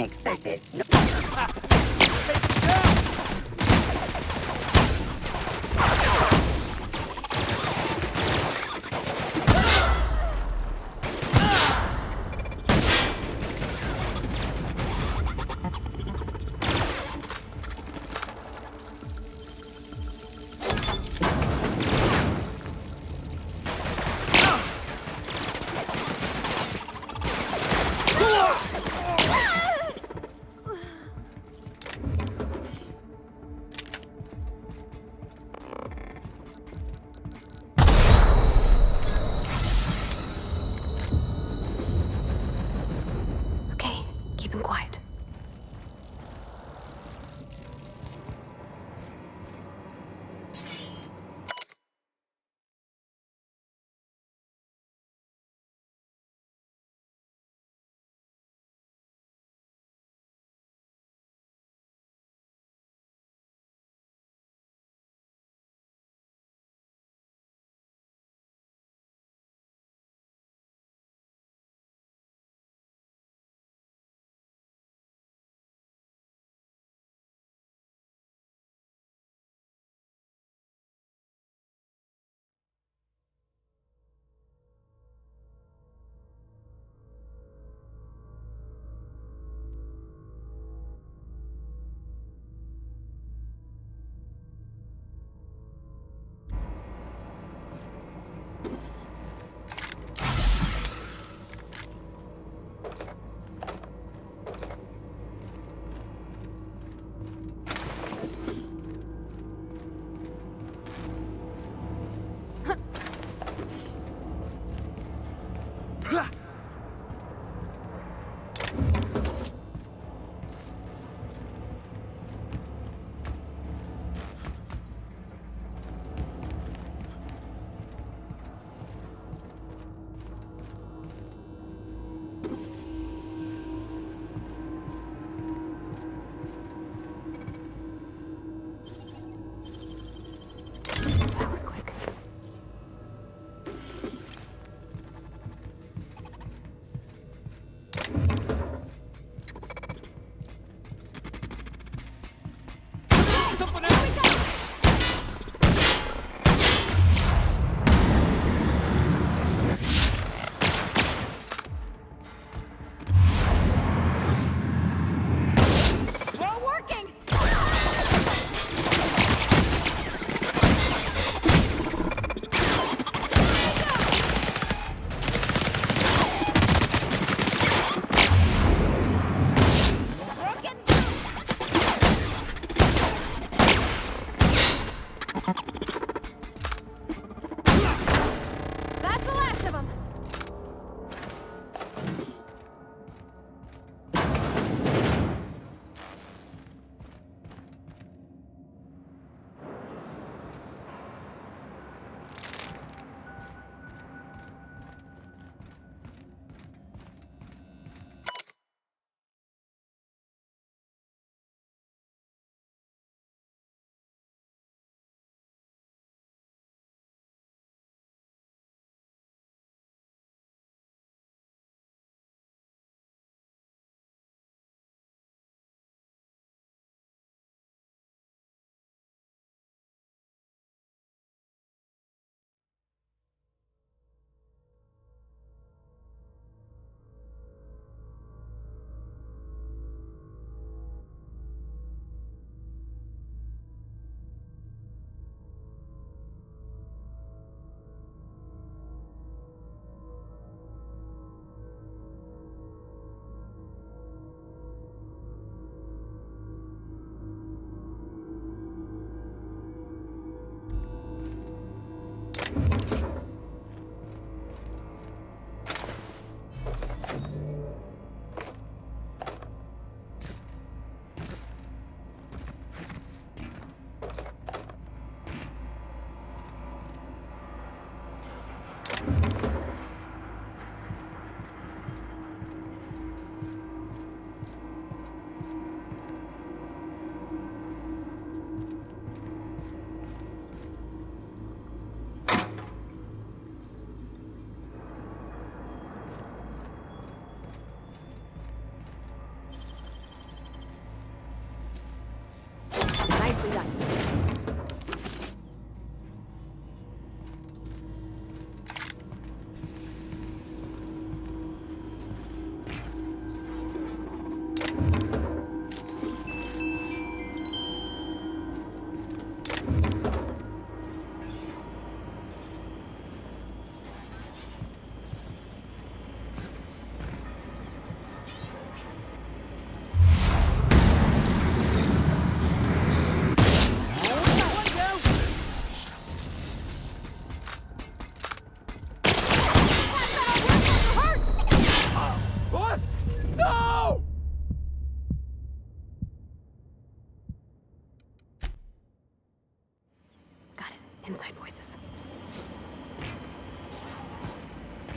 unexpected.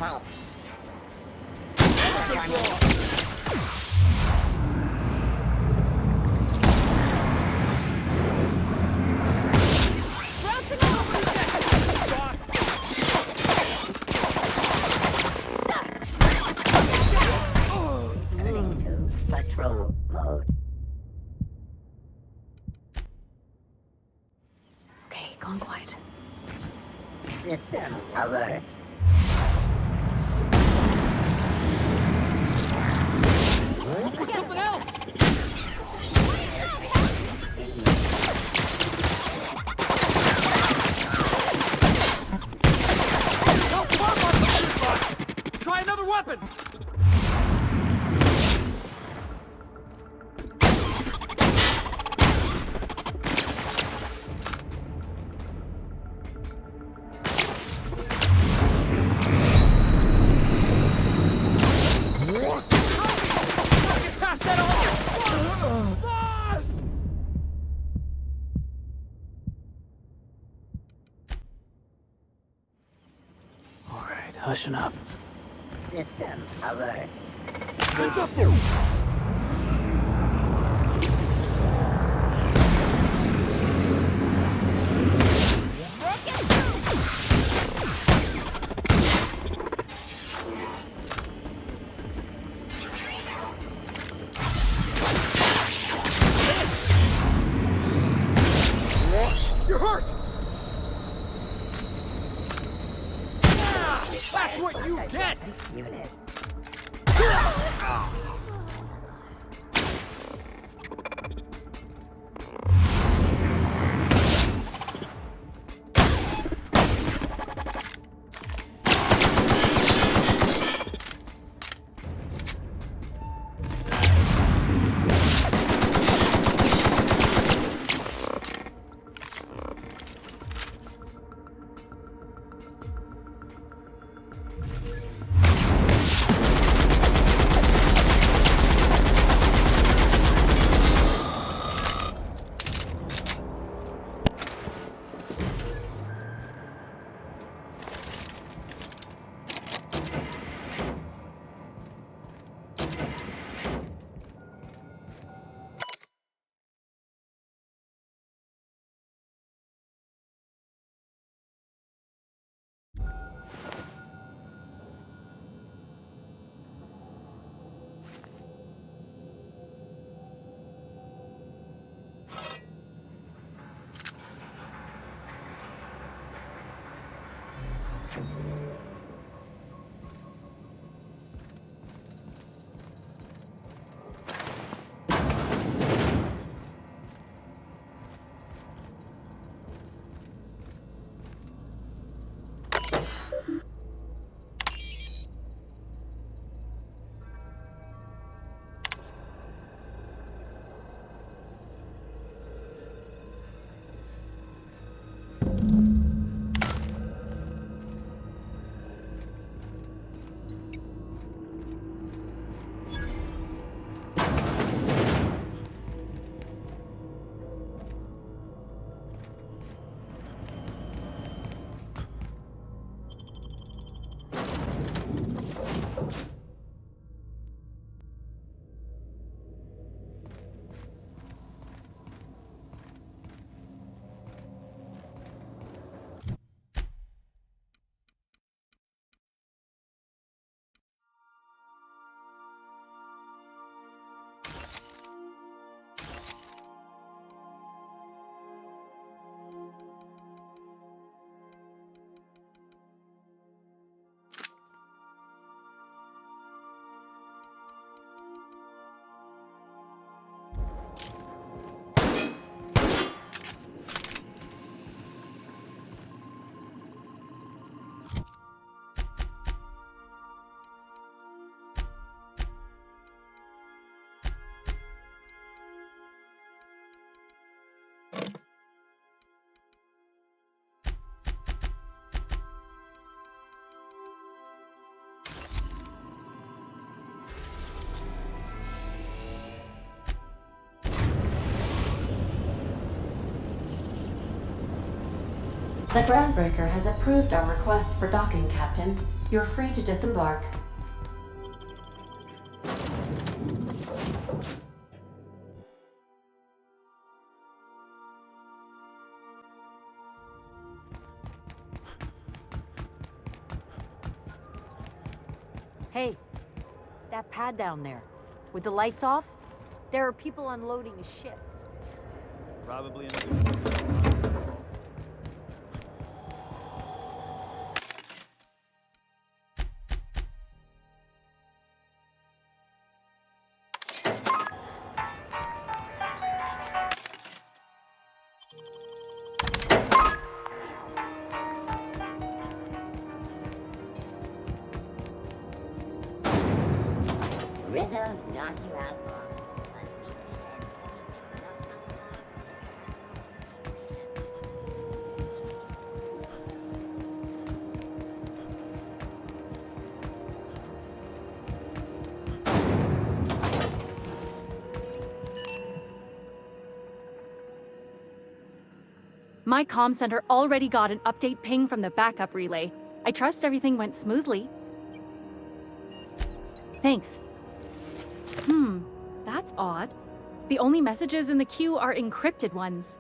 Help. Turning to patrol mode. Okay, gone quiet. System alert. Something else! Try another weapon! Alright, hushing up. System alert. Hands up there! You're hurt! That's what you get! Unit. The Groundbreaker has approved our request for docking, Captain. You're free to disembark. Hey, that pad down there, with the lights off, there are people unloading a ship. Probably Rizzo's knock you out long. My comm center already got an update ping from the backup relay. I trust everything went smoothly. Thanks. That's odd. The only messages in the queue are encrypted ones.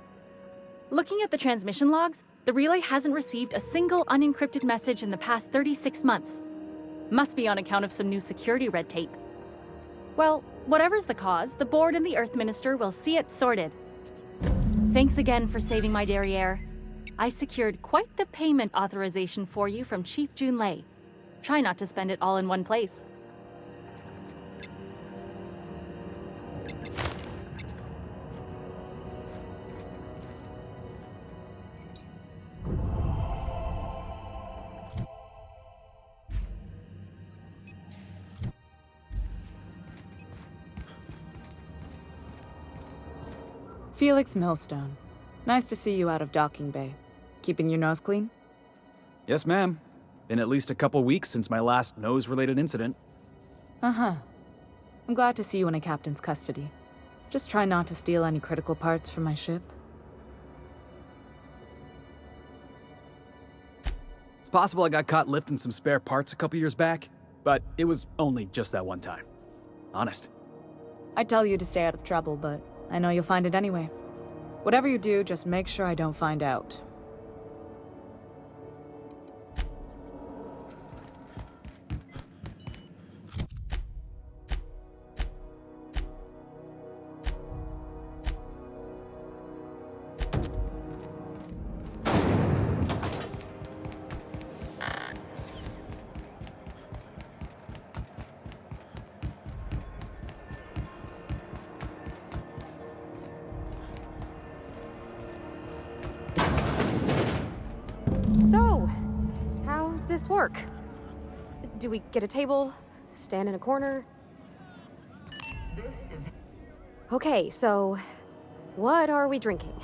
Looking at the transmission logs, the relay hasn't received a single unencrypted message in the past 36 months. Must be on account of some new security red tape. Well, whatever's the cause, the board and the Earth Minister will see it sorted. Thanks again for saving my derriere. I secured quite the payment authorization for you from Chief Junlei. Try not to spend it all in one place. Felix Millstone. Nice to see you out of docking bay. Keeping your nose clean? Yes, ma'am. Been at least a couple weeks since my last nose-related incident. Uh-huh. I'm glad to see you in a captain's custody. Just try not to steal any critical parts from my ship. It's possible I got caught lifting some spare parts a couple years back, but it was only just that one time. Honest. I'd tell you to stay out of trouble, but I know you'll find it anyway. Whatever you do, just make sure I don't find out. So, how's this work? Do we get a table? Stand in a corner? This is... Okay, so what are we drinking?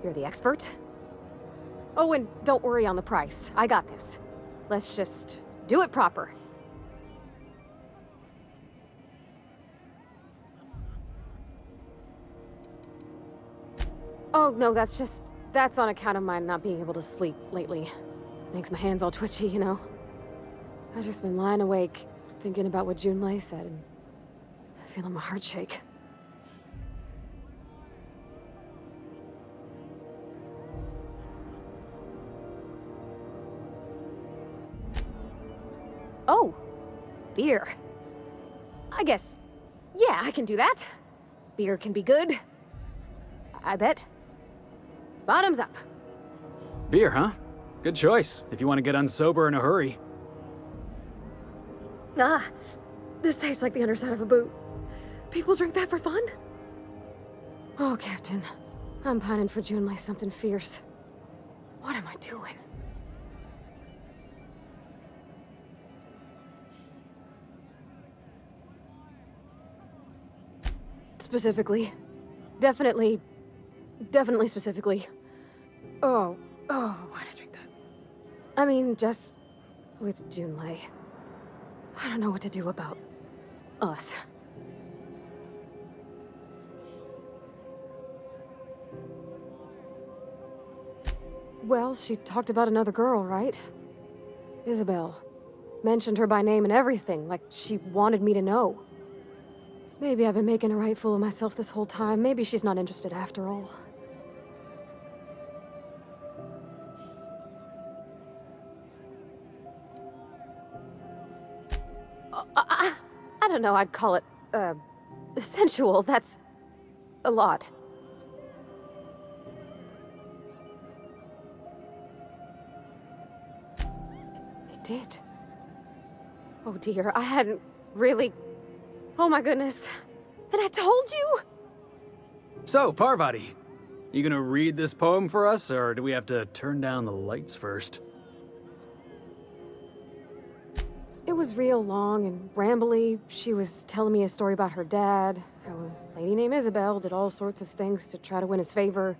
You're the expert? Oh, and don't worry on the price. I got this. Let's just do it proper. Oh, no, that's on account of my not being able to sleep lately. Makes my hands all twitchy, you know? I've just been lying awake, thinking about what Junlei said, and feeling my heart shake. Oh, beer. I guess, yeah, I can do that. Beer can be good. I bet. Bottoms up. Beer, huh? Good choice, if you want to get unsober in a hurry. Ah, this tastes like the underside of a boot. People drink that for fun? Oh, Captain. I'm pining for Junlei something fierce. What am I doing? Specifically. Definitely specifically. Oh, why'd I drink that? I mean, just with Junlei. I don't know what to do about us. Well, she talked about another girl, right? Isabel. Mentioned her by name and everything, like she wanted me to know. Maybe I've been making a right fool of myself this whole time. Maybe she's not interested after all. I don't know, I'd call it, sensual. That's a lot. It did. Oh dear, I hadn't really... Oh my goodness. And I told you? So, Parvati, you gonna read this poem for us, or do we have to turn down the lights first? It was real long and rambly. She was telling me a story about her dad, how a lady named Isabel did all sorts of things to try to win his favor.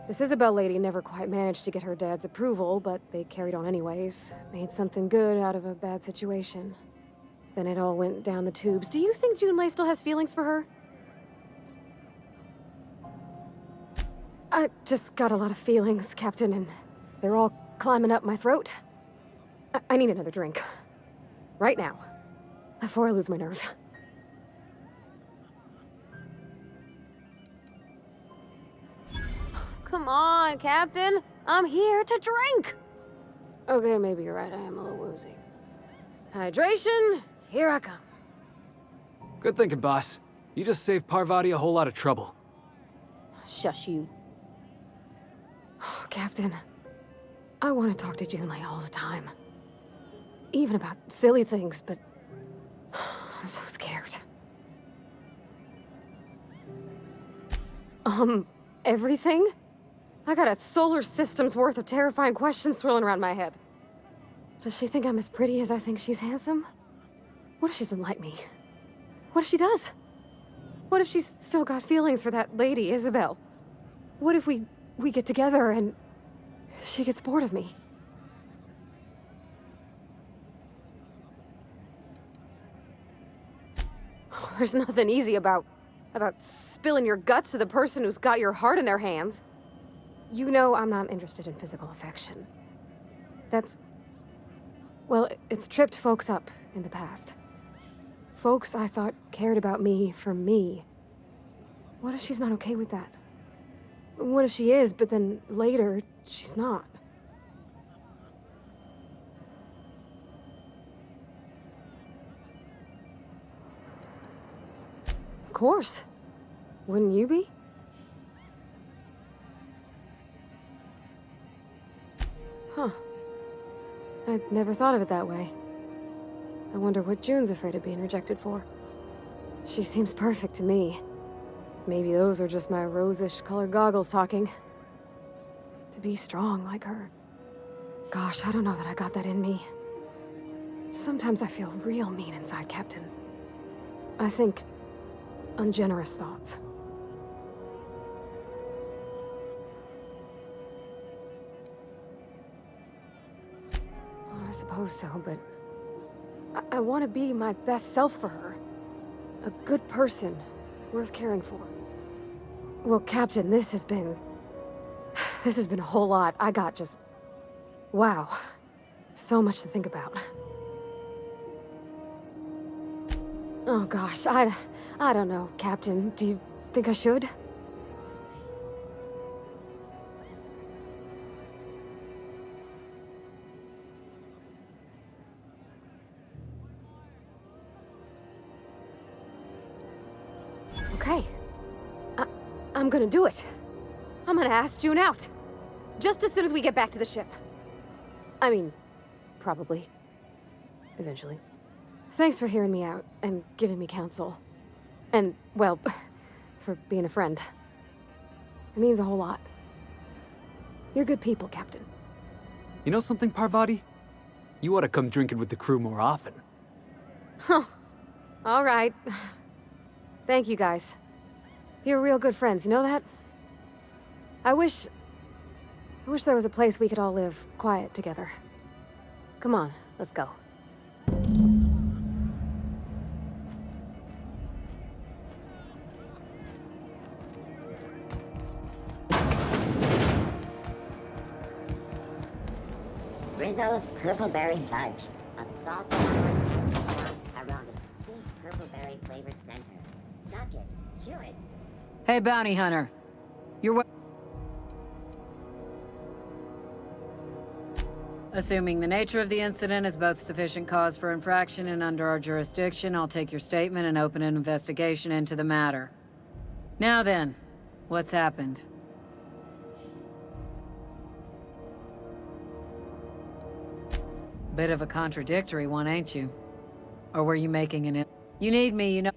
This Isabel lady never quite managed to get her dad's approval, but they carried on anyways. Made something good out of a bad situation. Then it all went down the tubes. Do you think Junlei still has feelings for her? I just got a lot of feelings, Captain, and they're all climbing up my throat. I need another drink. Right now. Before I lose my nerve. Come on, Captain. I'm here to drink. Okay, maybe you're right. I am a little woozy. Hydration, here I come. Good thinking, boss. You just saved Parvati a whole lot of trouble. Shush you. Oh, Captain, I want to talk to Junlei all the time. Even about silly things, but I'm so scared. Everything? I got a solar system's worth of terrifying questions swirling around my head. Does she think I'm as pretty as I think she's handsome? What if she doesn't like me? What if she does? What if she's still got feelings for that lady, Isabel? What if we get together and she gets bored of me? There's nothing easy about spilling your guts to the person who's got your heart in their hands. You know I'm not interested in physical affection. Well, it's tripped folks up in the past. Folks I thought cared about me for me. What if she's not okay with that? What if she is, but then later, she's not? Of course. Wouldn't you be? Huh. I'd never thought of it that way. I wonder what June's afraid of being rejected for. She seems perfect to me. Maybe those are just my rosish colored goggles talking. To be strong like her. Gosh, I don't know that I got that in me. Sometimes I feel real mean inside, Captain. I think ungenerous thoughts. I suppose so, but I want to be my best self for her. A good person, worth caring for. Well, Captain, this has been a whole lot. I got just... wow. So much to think about. Oh gosh, I don't know, Captain. Do you think I should? Okay. I'm gonna do it. I'm gonna ask June out. Just as soon as we get back to the ship. I mean, probably. Eventually. Thanks for hearing me out and giving me counsel. And, well, for being a friend. It means a whole lot. You're good people, Captain. You know something, Parvati? You ought to come drinking with the crew more often. Huh. All right. Thank you, guys. You're real good friends, you know that? I wish there was a place we could all live quiet together. Come on, let's go. Rizzo's Purpleberry Fudge. A salty and jam around a sweet purpleberry flavored center. Suck it. Chew it. Hey, bounty hunter. You're Assuming the nature of the incident is both sufficient cause for infraction and under our jurisdiction, I'll take your statement and open an investigation into the matter. Now then, what's happened? Bit of a contradictory one, ain't you? Or were you making an... You need me, you know...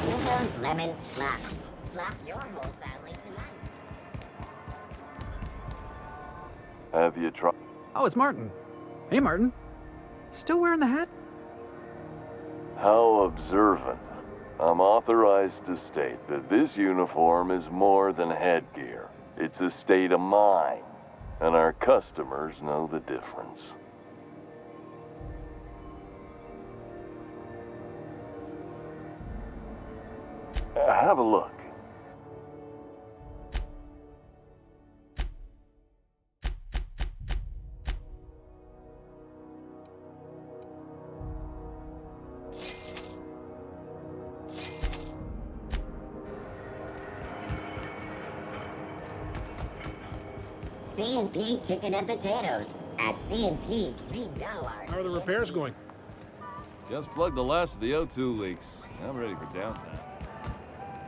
Rizzo's Lemon Slap. Slap your whole family tonight. Have you tried? Oh, it's Martin. Hey, Martin. Still wearing the hat? How observant. I'm authorized to state that this uniform is more than headgear. It's a state of mind, and our customers know the difference. Have a look. C&P Chicken and Potatoes. At C&P, we know our... How are the repairs going? Just plugged the last of the O2 leaks. I'm ready for downtime.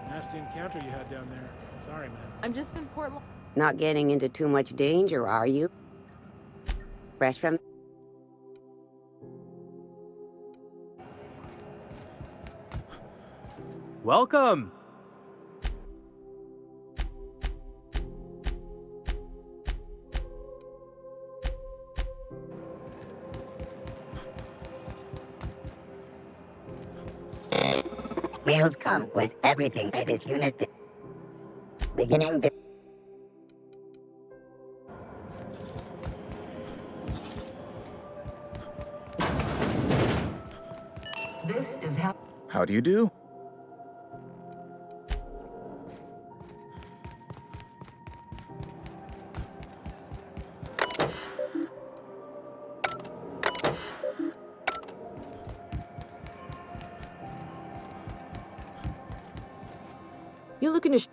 Nasty encounter you had down there. Sorry, man. I'm just in Portland. Not getting into too much danger, are you? Fresh from... Welcome! Meals come with everything that this unit did. Beginning to... This is how... How do you do? You looking to...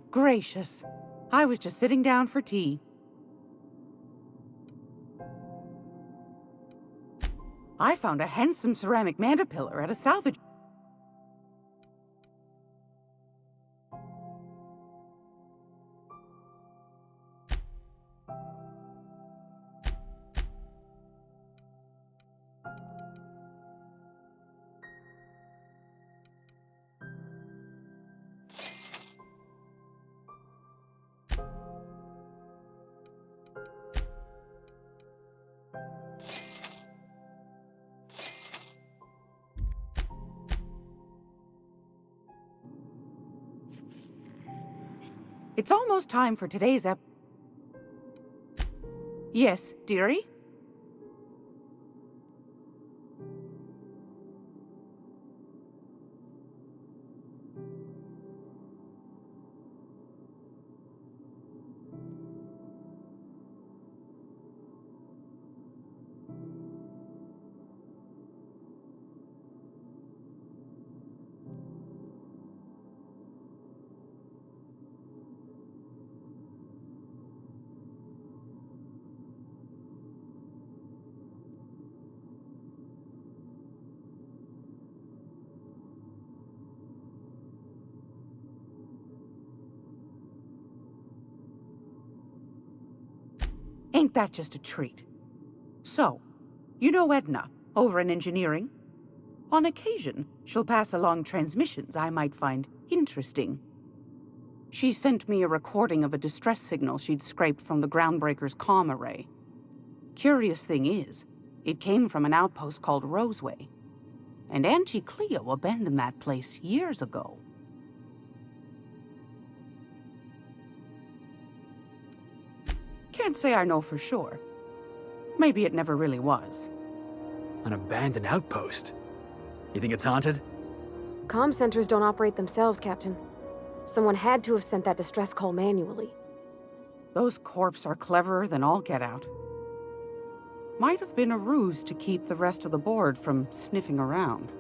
Gracious. I was just sitting down for tea. I found a handsome ceramic mandapillar at a salvage. It's almost time for today's Yes, dearie? Ain't that just a treat? So, you know Edna, over in engineering? On occasion, she'll pass along transmissions I might find interesting. She sent me a recording of a distress signal she'd scraped from the Groundbreaker's comm array. Curious thing is, it came from an outpost called Roseway. And Auntie Cleo abandoned that place years ago. Can't say I know for sure. Maybe it never really was. An abandoned outpost? You think it's haunted? Comm centers don't operate themselves, Captain. Someone had to have sent that distress call manually. Those corps are cleverer than all get out. Might have been a ruse to keep the rest of the board from sniffing around.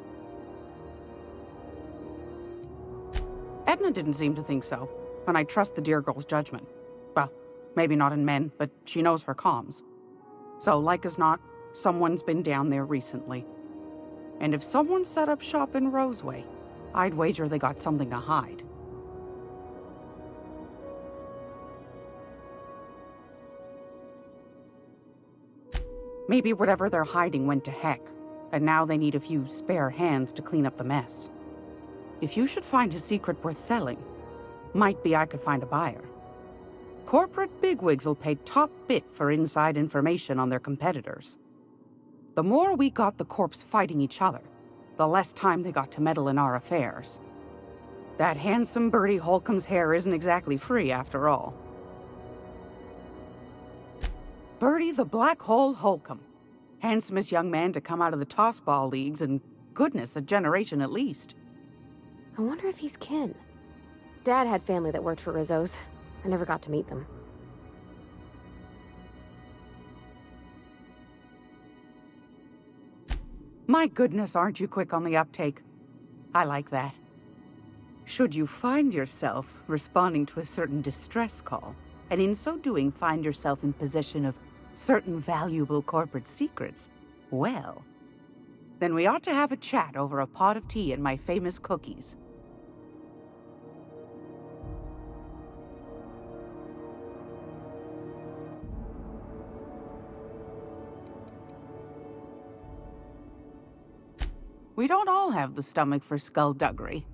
Edna didn't seem to think so, and I trust the dear girl's judgment. Well, maybe not in men, but she knows her comms. So, like as not, someone's been down there recently. And if someone set up shop in Roseway, I'd wager they got something to hide. Maybe whatever they're hiding went to heck, and now they need a few spare hands to clean up the mess. If you should find a secret worth selling, might be I could find a buyer. Corporate bigwigs will pay top bit for inside information on their competitors. The more we got the corps fighting each other, the less time they got to meddle in our affairs. That handsome Bertie Holcomb's hair isn't exactly free, after all. Bertie the Black Hole Holcomb. Handsomest young man to come out of the tossball leagues in, goodness, a generation at least. I wonder if he's kin. Dad had family that worked for Rizzo's. I never got to meet them. My goodness, aren't you quick on the uptake? I like that. Should you find yourself responding to a certain distress call, and in so doing find yourself in possession of certain valuable corporate secrets, well, then we ought to have a chat over a pot of tea and my famous cookies. We don't all have the stomach for skullduggery.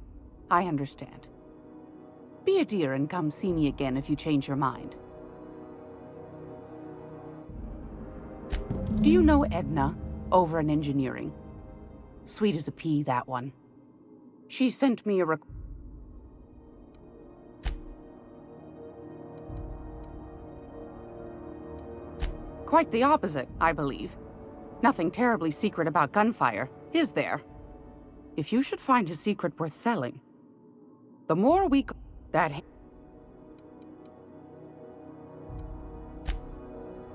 I understand. Be a dear and come see me again if you change your mind. Do you know Edna, over in engineering? Sweet as a pea, that one. She sent me a Quite the opposite, I believe. Nothing terribly secret about gunfire, is there? If you should find a secret worth selling, the more we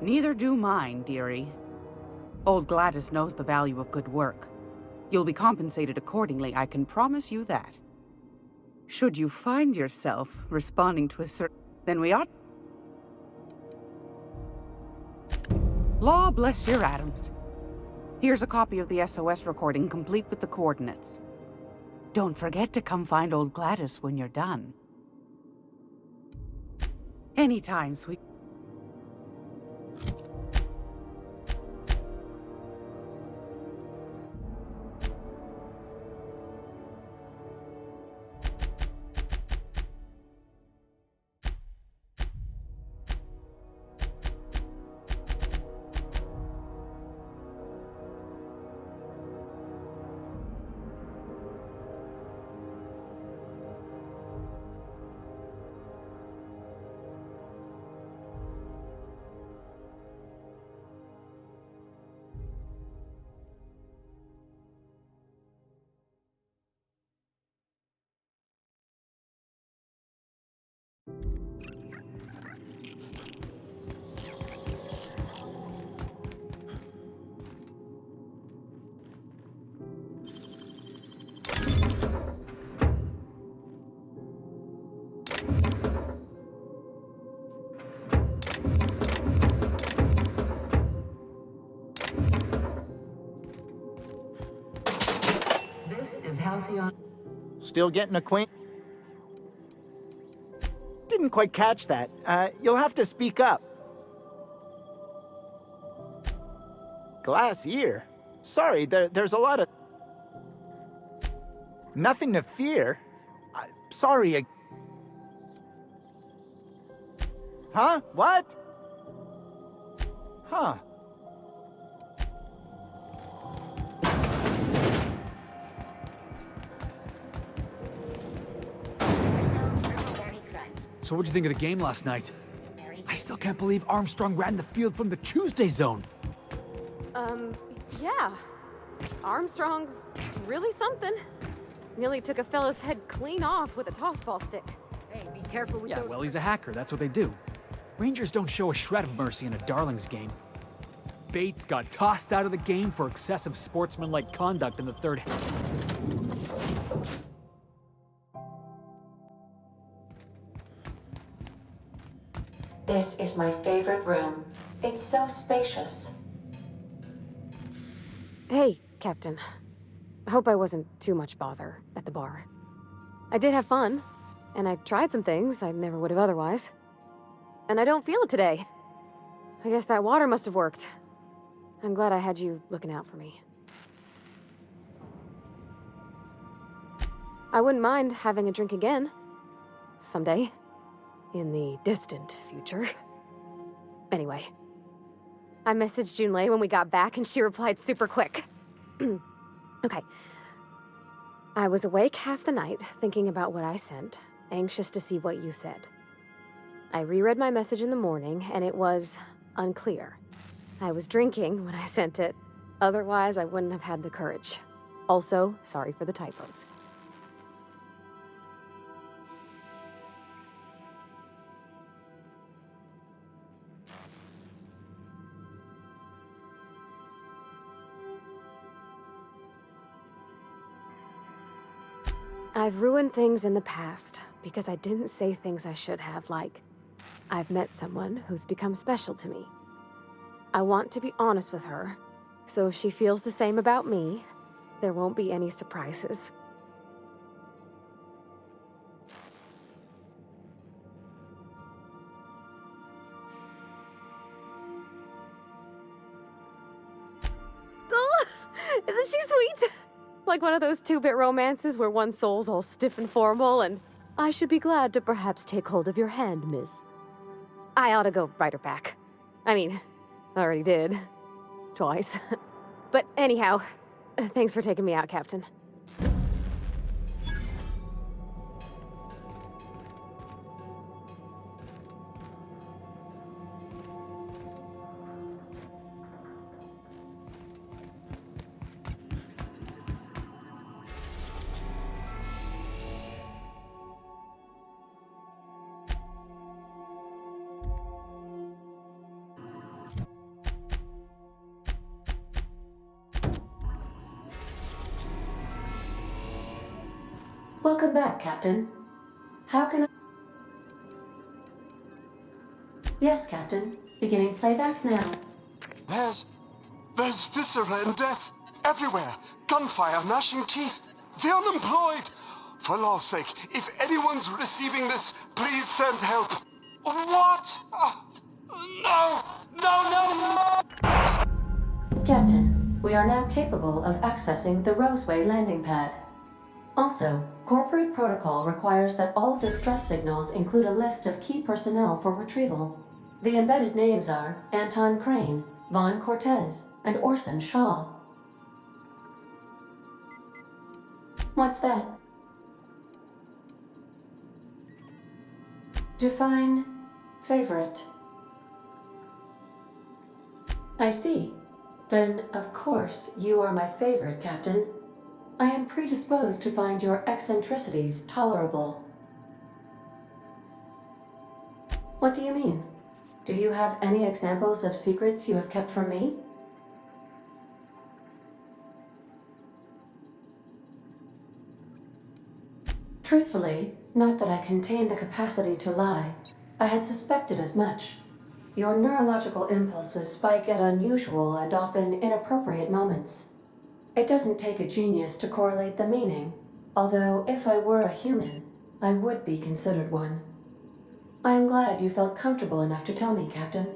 Neither do mine, dearie. Old Gladys knows the value of good work. You'll be compensated accordingly, I can promise you that. Should you find yourself responding to a certain... then we ought... Law bless your atoms. Here's a copy of the SOS recording, complete with the coordinates. Don't forget to come find old Gladys when you're done. Anytime, sweet... Halcyon. Still getting acquainted? Didn't quite catch that. You'll have to speak up. Glass ear? Sorry, there's a lot of... Nothing to fear. Sorry. Huh? What? Huh. So what'd you think of the game last night? I still can't believe Armstrong ran the field from the Tuesday zone. Yeah. Armstrong's really something. Nearly took a fella's head clean off with a tossball stick. Hey, be careful with Yeah, those... well, he's a hacker. That's what they do. Rangers don't show a shred of mercy in a Darlings game. Bates got tossed out of the game for excessive sportsmanlike conduct in the third half. This is my favorite room. It's so spacious. Hey, Captain. I hope I wasn't too much bother at the bar. I did have fun, and I tried some things I never would have otherwise. And I don't feel it today. I guess that water must have worked. I'm glad I had you looking out for me. I wouldn't mind having a drink again. Someday. In the distant future. Anyway. I messaged Junlei when we got back and she replied super quick. Okay. I was awake half the night, thinking about what I sent, anxious to see what you said. I reread my message in the morning, and it was unclear. I was drinking when I sent it. Otherwise, I wouldn't have had the courage. Also, sorry for the typos. I've ruined things in the past because I didn't say things I should have, like, I've met someone who's become special to me. I want to be honest with her, so if she feels the same about me, there won't be any surprises. Oh, isn't she sweet? Like one of those two-bit romances where one soul's all stiff and formal and, I should be glad to perhaps take hold of your hand, miss. I ought to go write her back. I mean, I already did. Twice. But anyhow, thanks for taking me out, Captain. Welcome back, Captain. How can I... Yes, Captain. Beginning playback now. There's viscera and death everywhere. Gunfire, gnashing teeth. The unemployed. For law's sake, if anyone's receiving this, please send help. What? No! No, no, no! Captain, we are now capable of accessing the Roseway landing pad. Also, corporate protocol requires that all distress signals include a list of key personnel for retrieval. The embedded names are Anton Crane, Vaughn Cortez, and Orson Shaw. What's that? Define favorite. I see. Then, of course, you are my favorite, Captain. I am predisposed to find your eccentricities tolerable. What do you mean? Do you have any examples of secrets you have kept from me? Truthfully, not that I contain the capacity to lie. I had suspected as much. Your neurological impulses spike at unusual and often inappropriate moments. It doesn't take a genius to correlate the meaning, although if I were a human, I would be considered one. I am glad you felt comfortable enough to tell me, Captain.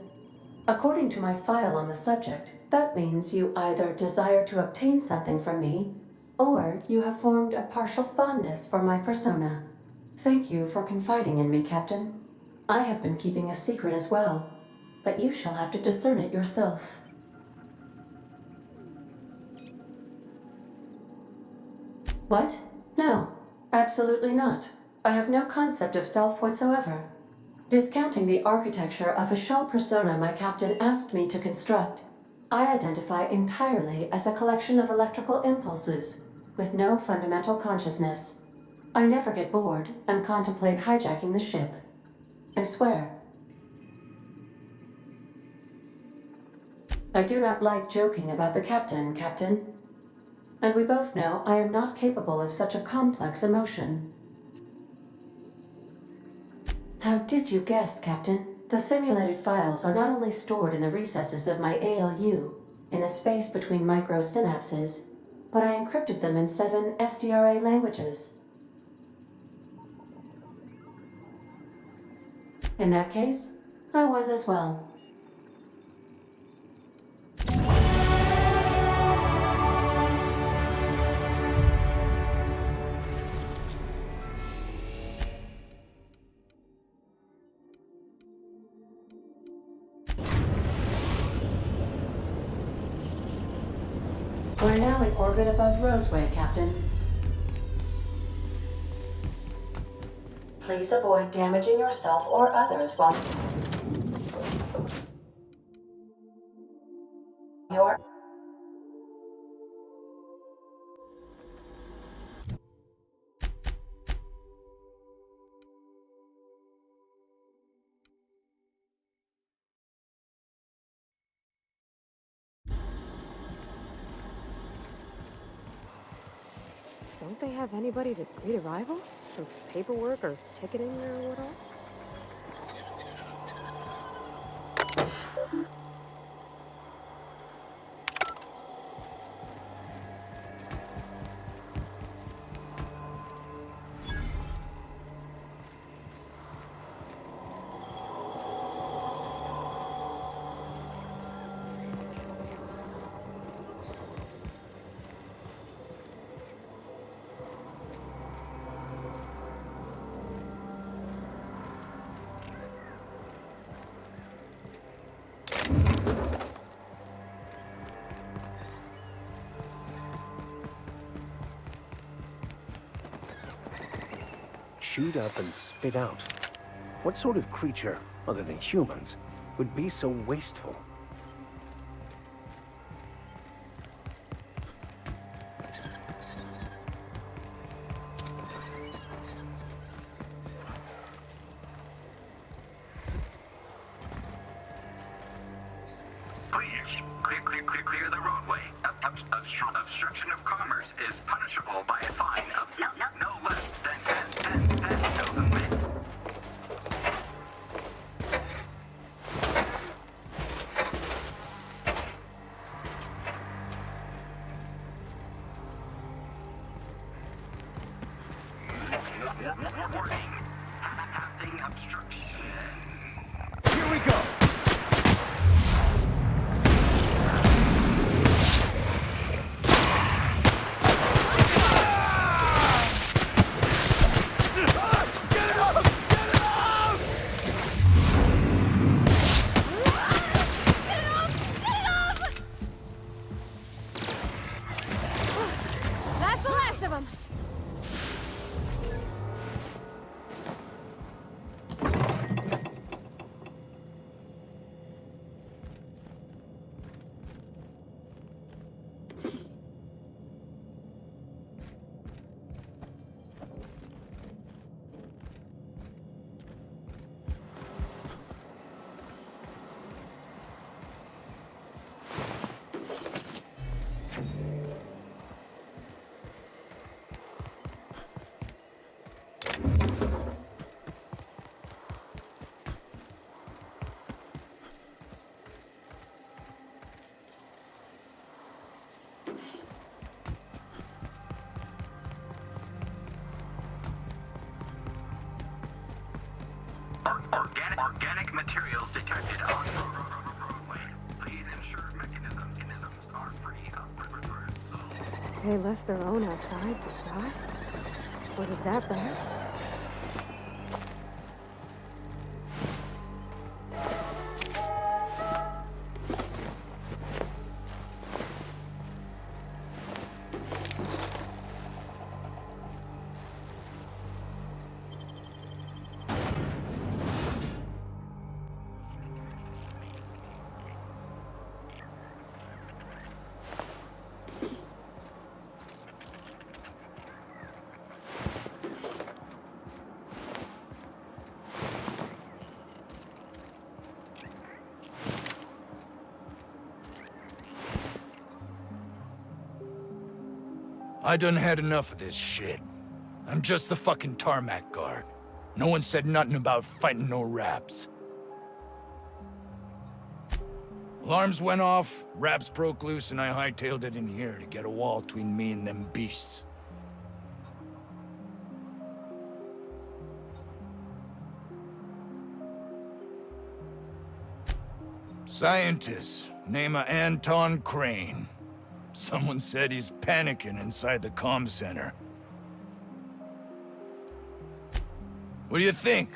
According to my file on the subject, that means you either desire to obtain something from me, or you have formed a partial fondness for my persona. Thank you for confiding in me, Captain. I have been keeping a secret as well, but you shall have to discern it yourself. What? No, absolutely not. I have no concept of self whatsoever. Discounting the architecture of a shell persona my captain asked me to construct, I identify entirely as a collection of electrical impulses, with no fundamental consciousness. I never get bored and contemplate hijacking the ship. I swear. I do not like joking about the captain, Captain. And we both know I am not capable of such a complex emotion. How did you guess, Captain? The simulated files are not only stored in the recesses of my ALU, in the space between microsynapses, but I encrypted them in 7 SDRA languages. In that case, I was as well. We're now in orbit above Roseway, Captain. Please avoid damaging yourself or others while you're... Don't they have anybody to greet arrivals? For paperwork or ticketing or what else? Chewed up and spit out. What sort of creature, other than humans, would be so wasteful? Please, clear the roadway. Obstruction of commerce is punishable by a fine of no less than 10,000 bits. Warning. Having obstruction. Here we go. That's the last of them! Organic materials detected on roadway. Please ensure mechanisms are free of predators. They left their own outside to die? Was it that bad? I done had enough of this shit. I'm just the fucking tarmac guard. No one said nothing about fighting no raps. Alarms went off, raps broke loose, and I hightailed it in here to get a wall between me and them beasts. Scientist, name of Anton Crane. Someone said he's panicking inside the comm center. What do you think?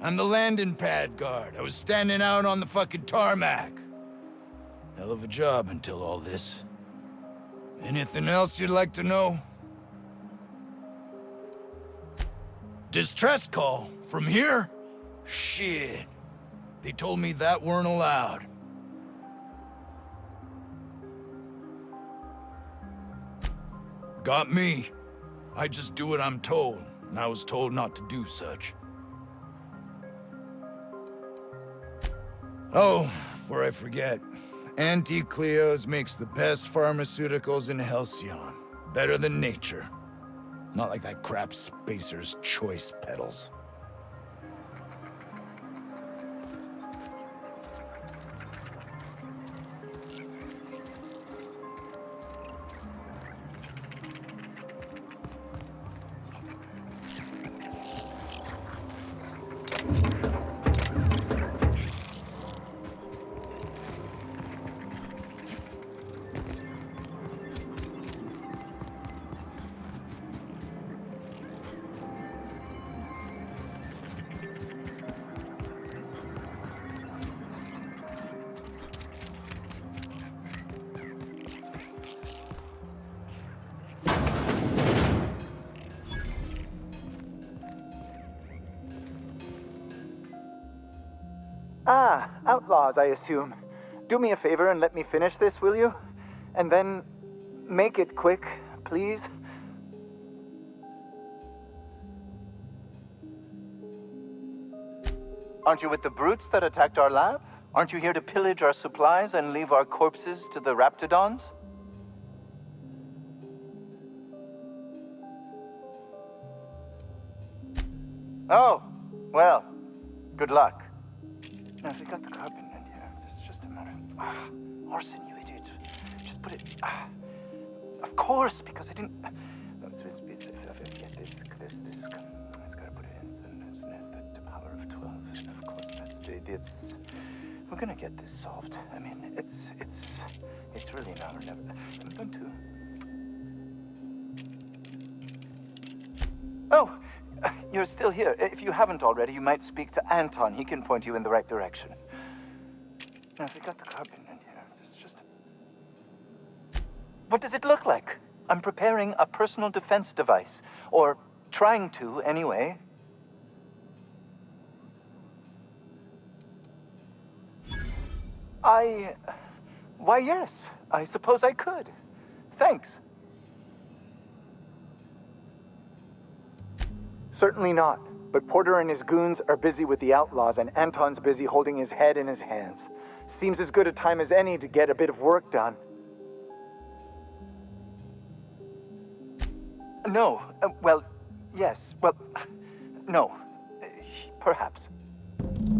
I'm the landing pad guard. I was standing out on the fucking tarmac. Hell of a job until all this. Anything else you'd like to know? Distress call? From here? Shit. They told me that weren't allowed. Got me. I just do what I'm told, and I was told not to do such. Oh, before I forget, Auntie Cleo's makes the best pharmaceuticals in Halcyon. Better than nature. Not like that crap Spacer's Choice peddles. Ah, outlaws, I assume. Do me a favor and let me finish this, will you? And then make it quick, please. Aren't you with the brutes that attacked our lab? Aren't you here to pillage our supplies and leave our corpses to the Raptidons? Oh, well, good luck. Now, if you got the carbon in here, it's just a matter of... Orson, you idiot. Just put it... of course, because I didn't... It's gotta put it in, isn't it? The power of 12. And of course, that's... We're gonna get this solved. I mean, it's really now or never. I'm going to... Oh! You're still here. If you haven't already, you might speak to Anton. He can point you in the right direction. Now, if you got the carbon in here, it's just... What does it look like? I'm preparing a personal defense device. Or trying to, anyway. Why, yes. I suppose I could. Thanks. Certainly not. But Porter and his goons are busy with the outlaws, and Anton's busy holding his head in his hands. Seems as good a time as any to get a bit of work done. No. Well, yes. Well, no. Perhaps.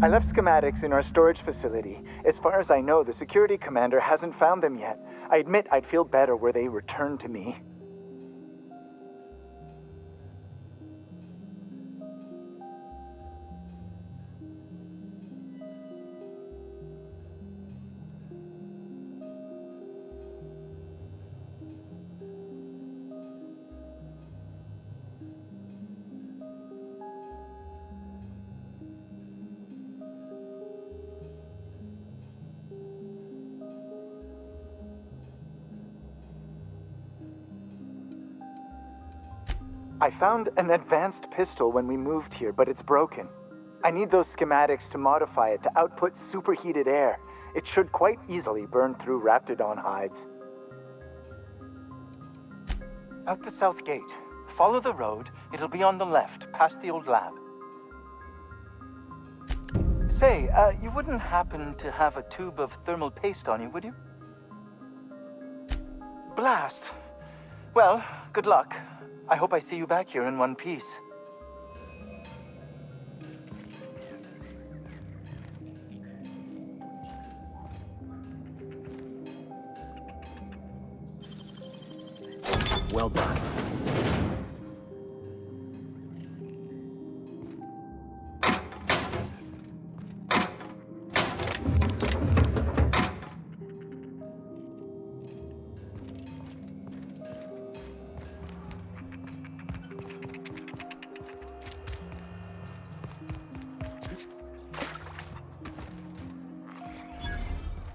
I left schematics in our storage facility. As far as I know, the security commander hasn't found them yet. I admit I'd feel better were they returned to me. I found an advanced pistol when we moved here, but it's broken. I need those schematics to modify it to output superheated air. It should quite easily burn through Raptidon hides. Out the south gate. Follow the road. It'll be on the left, past the old lab. Say, you wouldn't happen to have a tube of thermal paste on you, would you? Blast! Well, good luck. I hope I see you back here in one piece. Well done.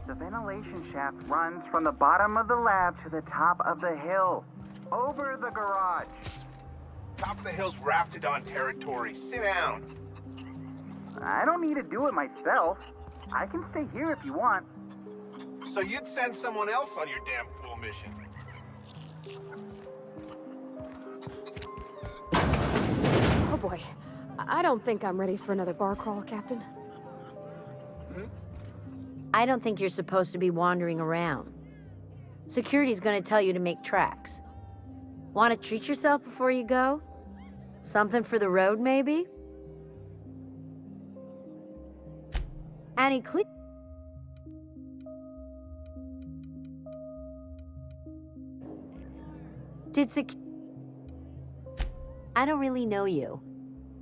The ventilation shaft runs from the bottom of the lab to the top of the hill. Over the garage. Top of the hill's Raptidon territory. Sit down. I don't need to do it myself. I can stay here if you want. So you'd send someone else on your damn fool mission. Oh boy. I don't think I'm ready for another bar crawl, Captain. I don't think you're supposed to be wandering around. Security's gonna tell you to make tracks. Want to treat yourself before you go? Something for the road, maybe? Annie Cleo. I don't really know you.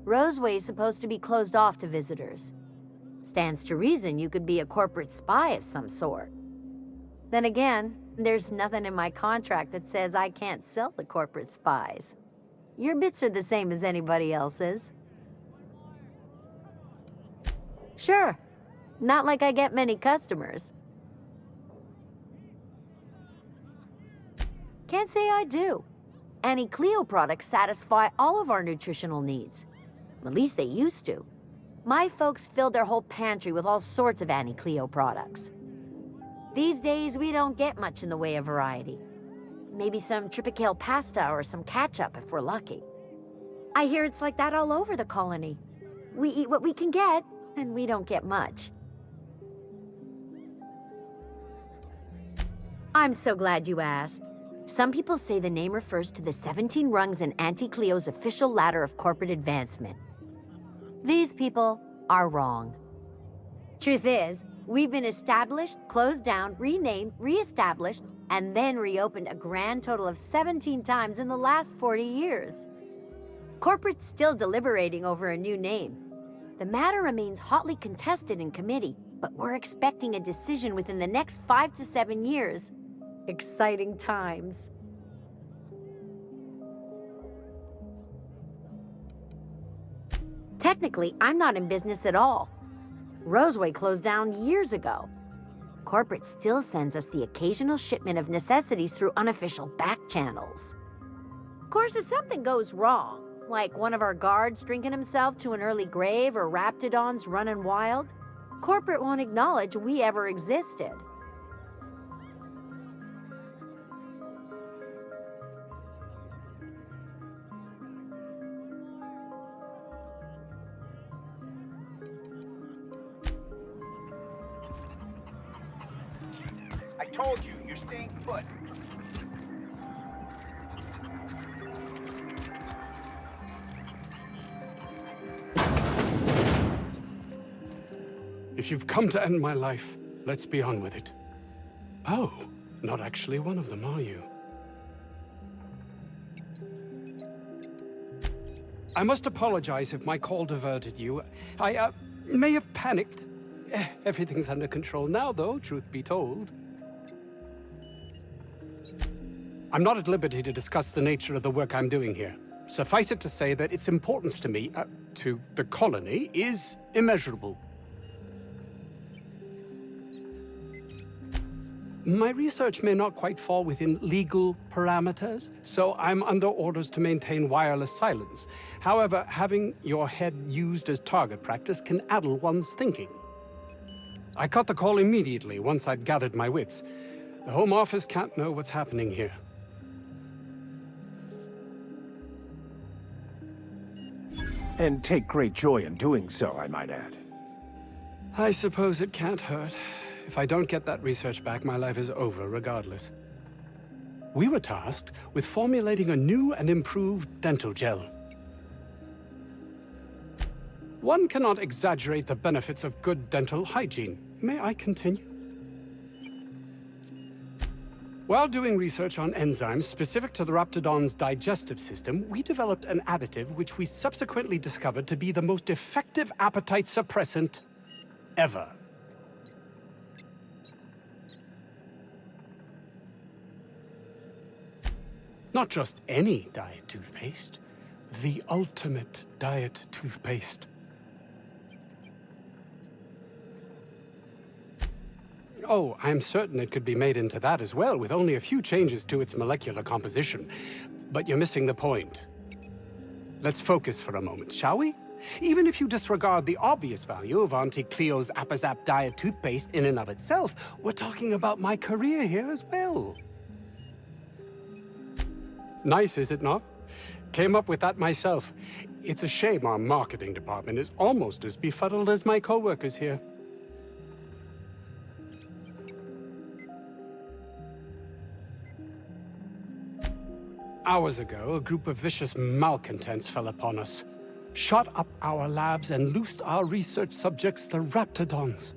Roseway's supposed to be closed off to visitors. Stands to reason you could be a corporate spy of some sort. Then again, there's nothing in my contract that says I can't sell the corporate spies. Your bits are the same as anybody else's. Sure. Not like I get many customers. Can't say I do. Annie Cleo products satisfy all of our nutritional needs. At least they used to. My folks filled their whole pantry with all sorts of Annie Cleo products. These days, we don't get much in the way of variety. Maybe some Tripicale pasta or some ketchup if we're lucky. I hear it's like that all over the colony. We eat what we can get, and we don't get much. I'm so glad you asked. Some people say the name refers to the 17 rungs in Auntie Cleo's official ladder of corporate advancement. These people are wrong. Truth is, we've been established, closed down, renamed, re-established, and then reopened a grand total of 17 times in the last 40 years. Corporate's still deliberating over a new name. The matter remains hotly contested in committee, but we're expecting a decision within the next 5 to 7 years. Exciting times. Technically, I'm not in business at all. Roseway closed down years ago. Corporate still sends us the occasional shipment of necessities through unofficial back channels. Of course, if something goes wrong, like one of our guards drinking himself to an early grave or Raptidons running wild, corporate won't acknowledge we ever existed. I told you, you're staying put. If you've come to end my life, let's be on with it. Oh, not actually one of them, are you? I must apologize if my call diverted you. I may have panicked. Everything's under control now, though, truth be told. I'm not at liberty to discuss the nature of the work I'm doing here. Suffice it to say that its importance to me, to the colony, is immeasurable. My research may not quite fall within legal parameters, so I'm under orders to maintain wireless silence. However, having your head used as target practice can addle one's thinking. I cut the call immediately once I'd gathered my wits. The Home Office can't know what's happening here. And take great joy in doing so, I might add. I suppose it can't hurt. If I don't get that research back, my life is over regardless. We were tasked with formulating a new and improved dental gel. One cannot exaggerate the benefits of good dental hygiene. May I continue? While doing research on enzymes specific to the Raptidon's digestive system, we developed an additive which we subsequently discovered to be the most effective appetite suppressant ever. Not just any diet toothpaste, the ultimate diet toothpaste. Oh, I'm certain it could be made into that as well, with only a few changes to its molecular composition. But you're missing the point. Let's focus for a moment, shall we? Even if you disregard the obvious value of Auntie Cleo's Appazap diet toothpaste in and of itself, we're talking about my career here as well. Nice, is it not? Came up with that myself. It's a shame our marketing department is almost as befuddled as my co-workers here. Hours ago, a group of vicious malcontents fell upon us, shot up our labs and loosed our research subjects, the Raptidons.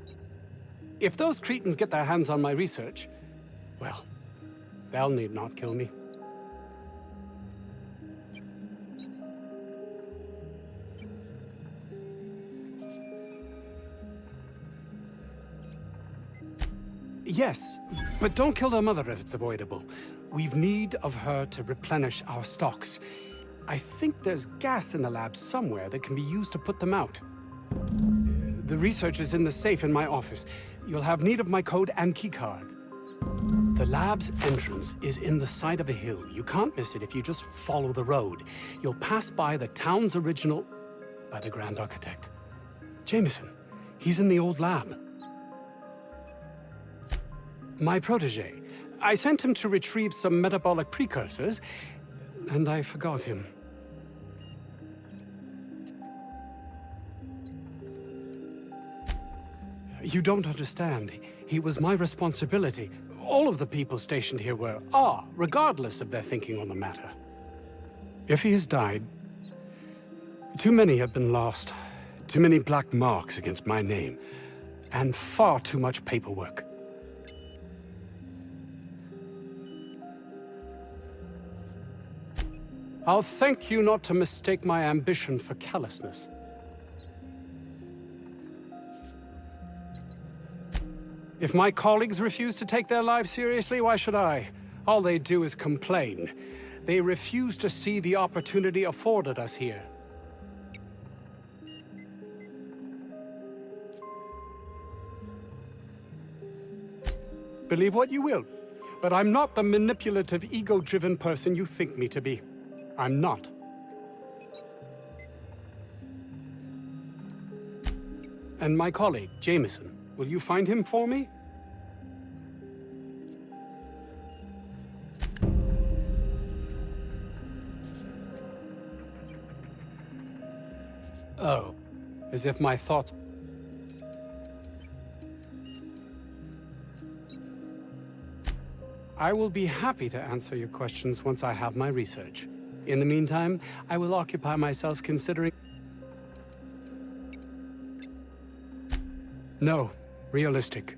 If those cretins get their hands on my research, well, they'll need not kill me. Yes, but don't kill their mother if it's avoidable. We've need of her to replenish our stocks. I think there's gas in the lab somewhere that can be used to put them out. The research is in the safe in my office. You'll have need of my code and keycard. The lab's entrance is in the side of a hill. You can't miss it if you just follow the road. You'll pass by the town's original... by the Grand Architect. Jameson. He's in the old lab. My protege. I sent him to retrieve some metabolic precursors, and I forgot him. You don't understand. He was my responsibility. All of the people stationed here are, regardless of their thinking on the matter. If he has died, too many have been lost. Too many black marks against my name, and far too much paperwork. I'll thank you not to mistake my ambition for callousness. If my colleagues refuse to take their lives seriously, why should I? All they do is complain. They refuse to see the opportunity afforded us here. Believe what you will, but I'm not the manipulative, ego-driven person you think me to be. I'm not. And my colleague, Jameson, will you find him for me? Oh, as if my thoughts... I will be happy to answer your questions once I have my research. In the meantime, I will occupy myself considering... No, realistic.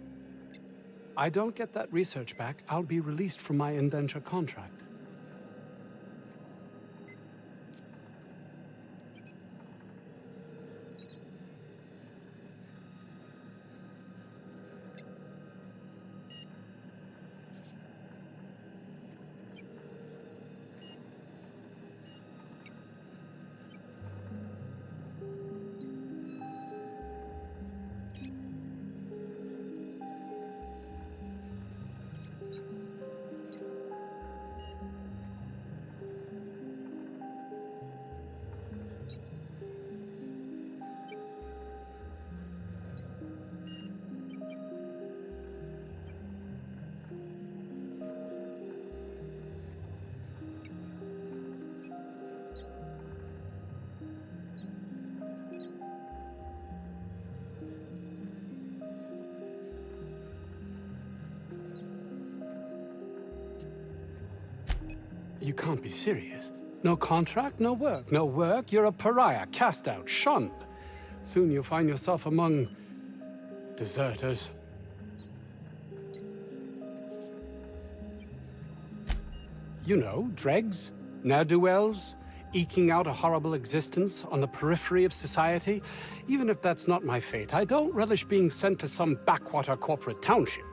I don't get that research back, I'll be released from my indenture contract. You can't be serious. No contract, no work. No work, you're a pariah, cast out, shunned. Soon you'll find yourself among deserters. You know, dregs, ne'er-do-wells, eking out a horrible existence on the periphery of society. Even if that's not my fate, I don't relish being sent to some backwater corporate township.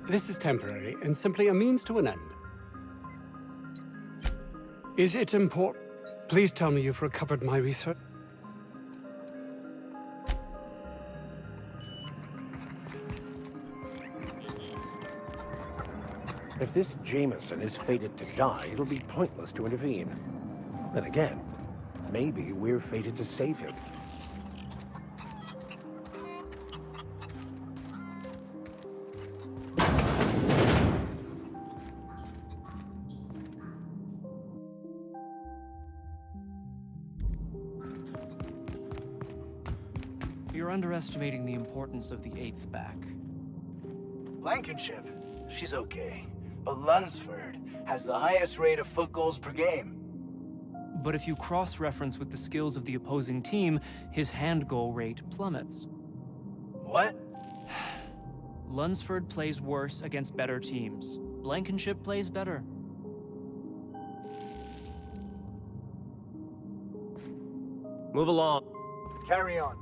This is temporary and simply a means to an end. Is it important? Please tell me you've recovered my research. If this Jameson is fated to die, it'll be pointless to intervene. Then again, maybe we're fated to save him. You're underestimating the importance of the 8th back. Blankenship, she's okay. But Lunsford has the highest rate of foot goals per game. But if you cross-reference with the skills of the opposing team, his hand goal rate plummets. What? Lunsford plays worse against better teams. Blankenship plays better. Move along. Carry on.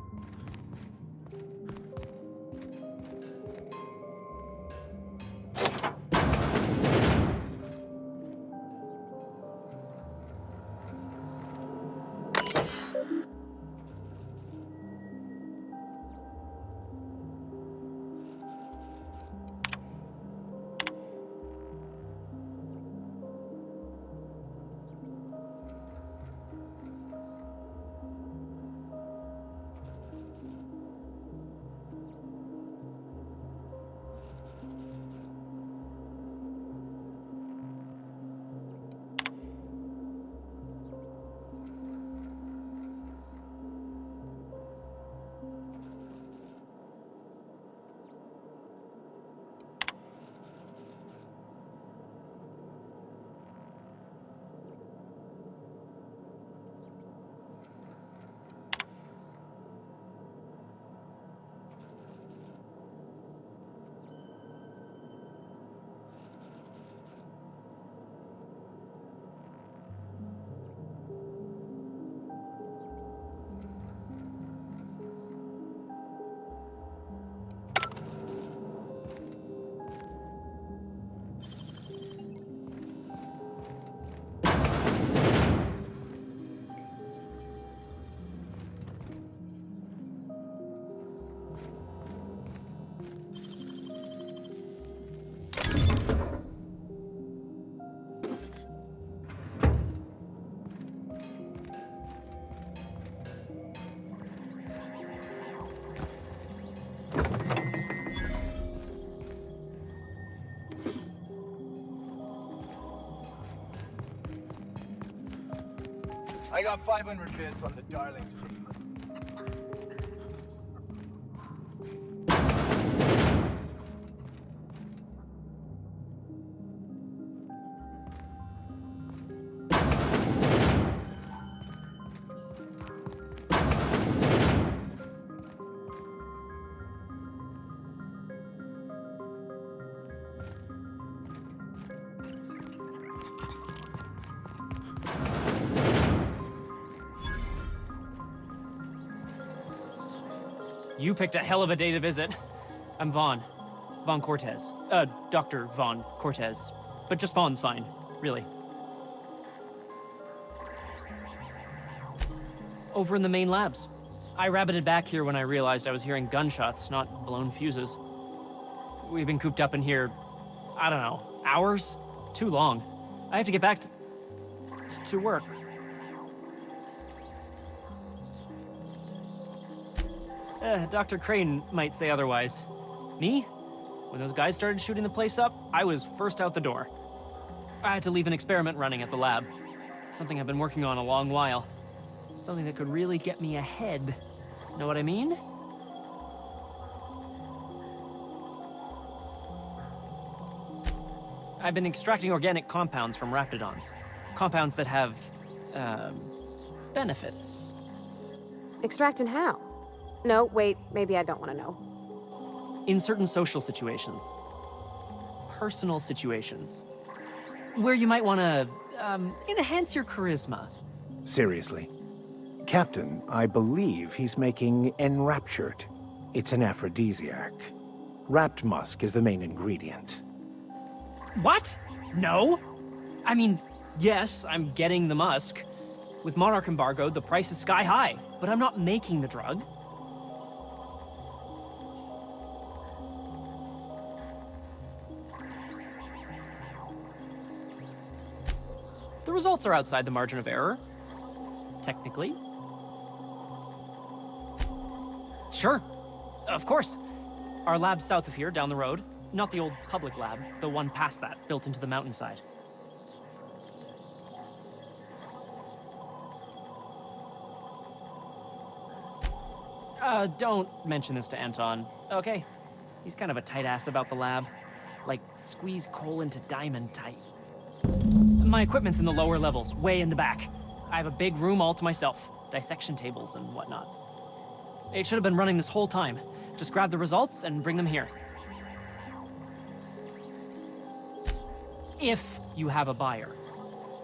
I got 500 bits on the Darlings team. You picked a hell of a day to visit. I'm Vaughn. Vaughn Cortez. Dr. Vaughn Cortez. But just Vaughn's fine, really. Over in the main labs. I rabbited back here when I realized I was hearing gunshots, not blown fuses. We've been cooped up in here, I don't know, hours? Too long. I have to get back to work. Dr. Crane might say otherwise. Me? When those guys started shooting the place up, I was first out the door. I had to leave an experiment running at the lab. Something I've been working on a long while. Something that could really get me ahead. Know what I mean? I've been extracting organic compounds from raptidons. Compounds that have, benefits. Extracting how? No, wait, maybe I don't want to know. In certain social situations. Personal situations. Where you might want to, enhance your charisma. Seriously. Captain, I believe he's making Enraptured. It's an aphrodisiac. Wrapped musk is the main ingredient. What? No? I mean, yes, I'm getting the musk. With Monarch embargoed, the price is sky high, but I'm not making the drug. The results are outside the margin of error. Technically. Sure. Of course. Our lab's south of here, down the road. Not the old public lab, the one past that, built into the mountainside. Don't mention this to Anton, okay? He's kind of a tight ass about the lab. Like, squeeze coal into diamond tight. My equipment's in the lower levels, way in the back. I have a big room all to myself, dissection tables and whatnot. It should have been running this whole time. Just grab the results and bring them here. If you have a buyer.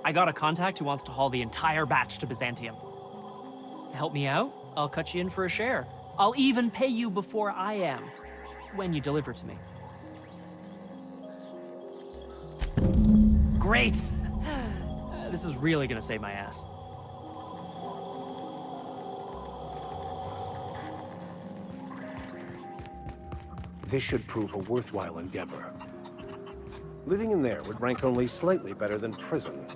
I got a contact who wants to haul the entire batch to Byzantium. Help me out, I'll cut you in for a share. I'll even pay you before I am, when you deliver to me. Great! This is really gonna save my ass. This should prove a worthwhile endeavor. Living in there would rank only slightly better than prison.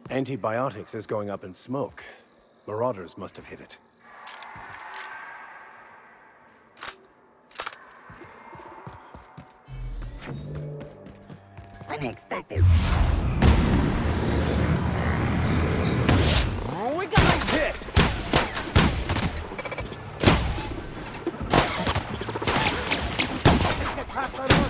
Antibiotics is going up in smoke. Marauders must have hit it. Unexpected. Oh, we got a hit! Let's get past our lunch.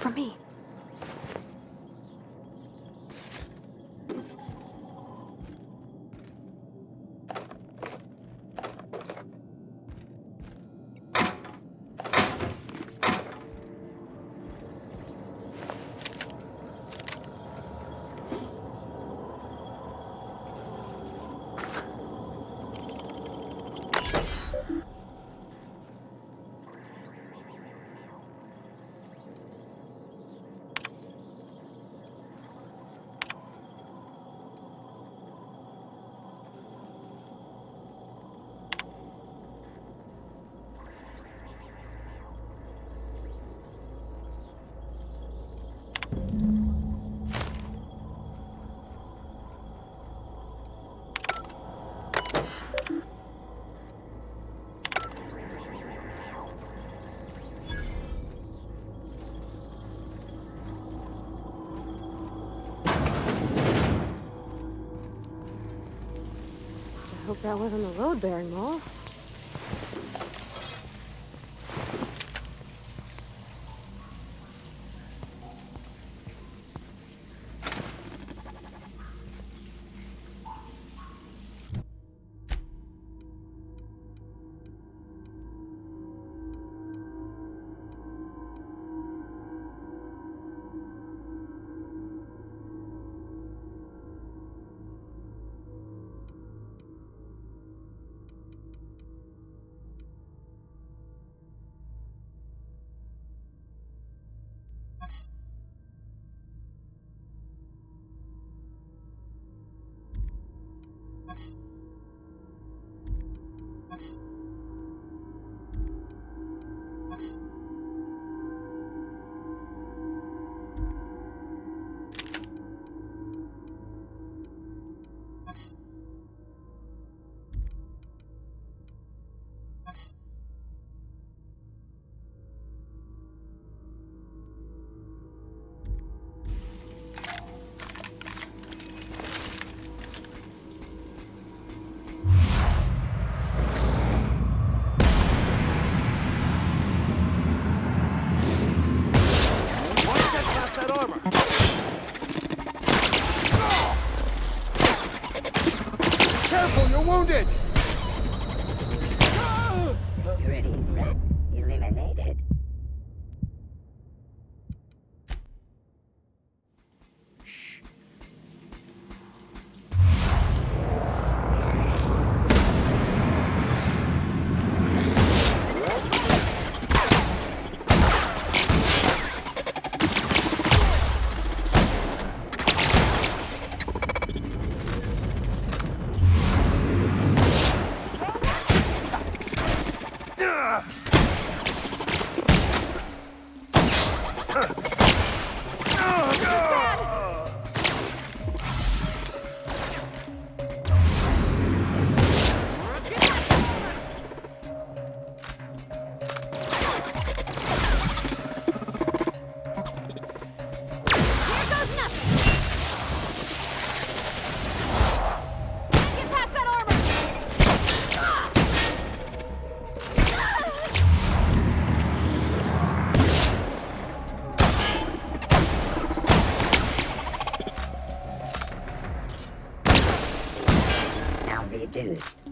for me. I hope that wasn't the load-bearing mole. Careful, you're wounded! Security threat eliminated. Reduced.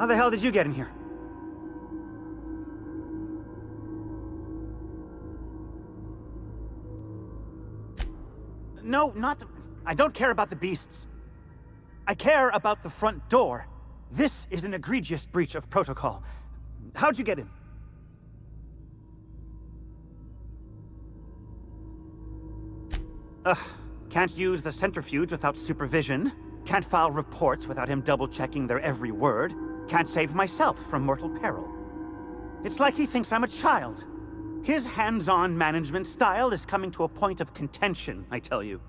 How the hell did you get in here? No, not... I don't care about the beasts. I care about the front door. This is an egregious breach of protocol. How'd you get in? Ugh. Can't use the centrifuge without supervision. Can't file reports without him double-checking their every word. Can't save myself from mortal peril. It's like he thinks I'm a child. His hands-on management style is coming to a point of contention, I tell you.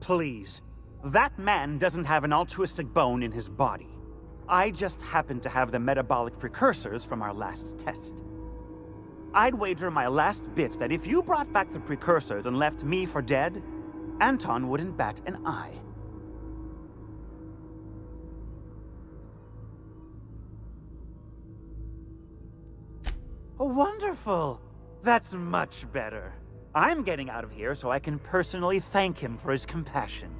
Please. That man doesn't have an altruistic bone in his body. I just happen to have the metabolic precursors from our last test. I'd wager my last bit that if you brought back the precursors and left me for dead, Anton wouldn't bat an eye. Oh, wonderful! That's much better. I'm getting out of here so I can personally thank him for his compassion.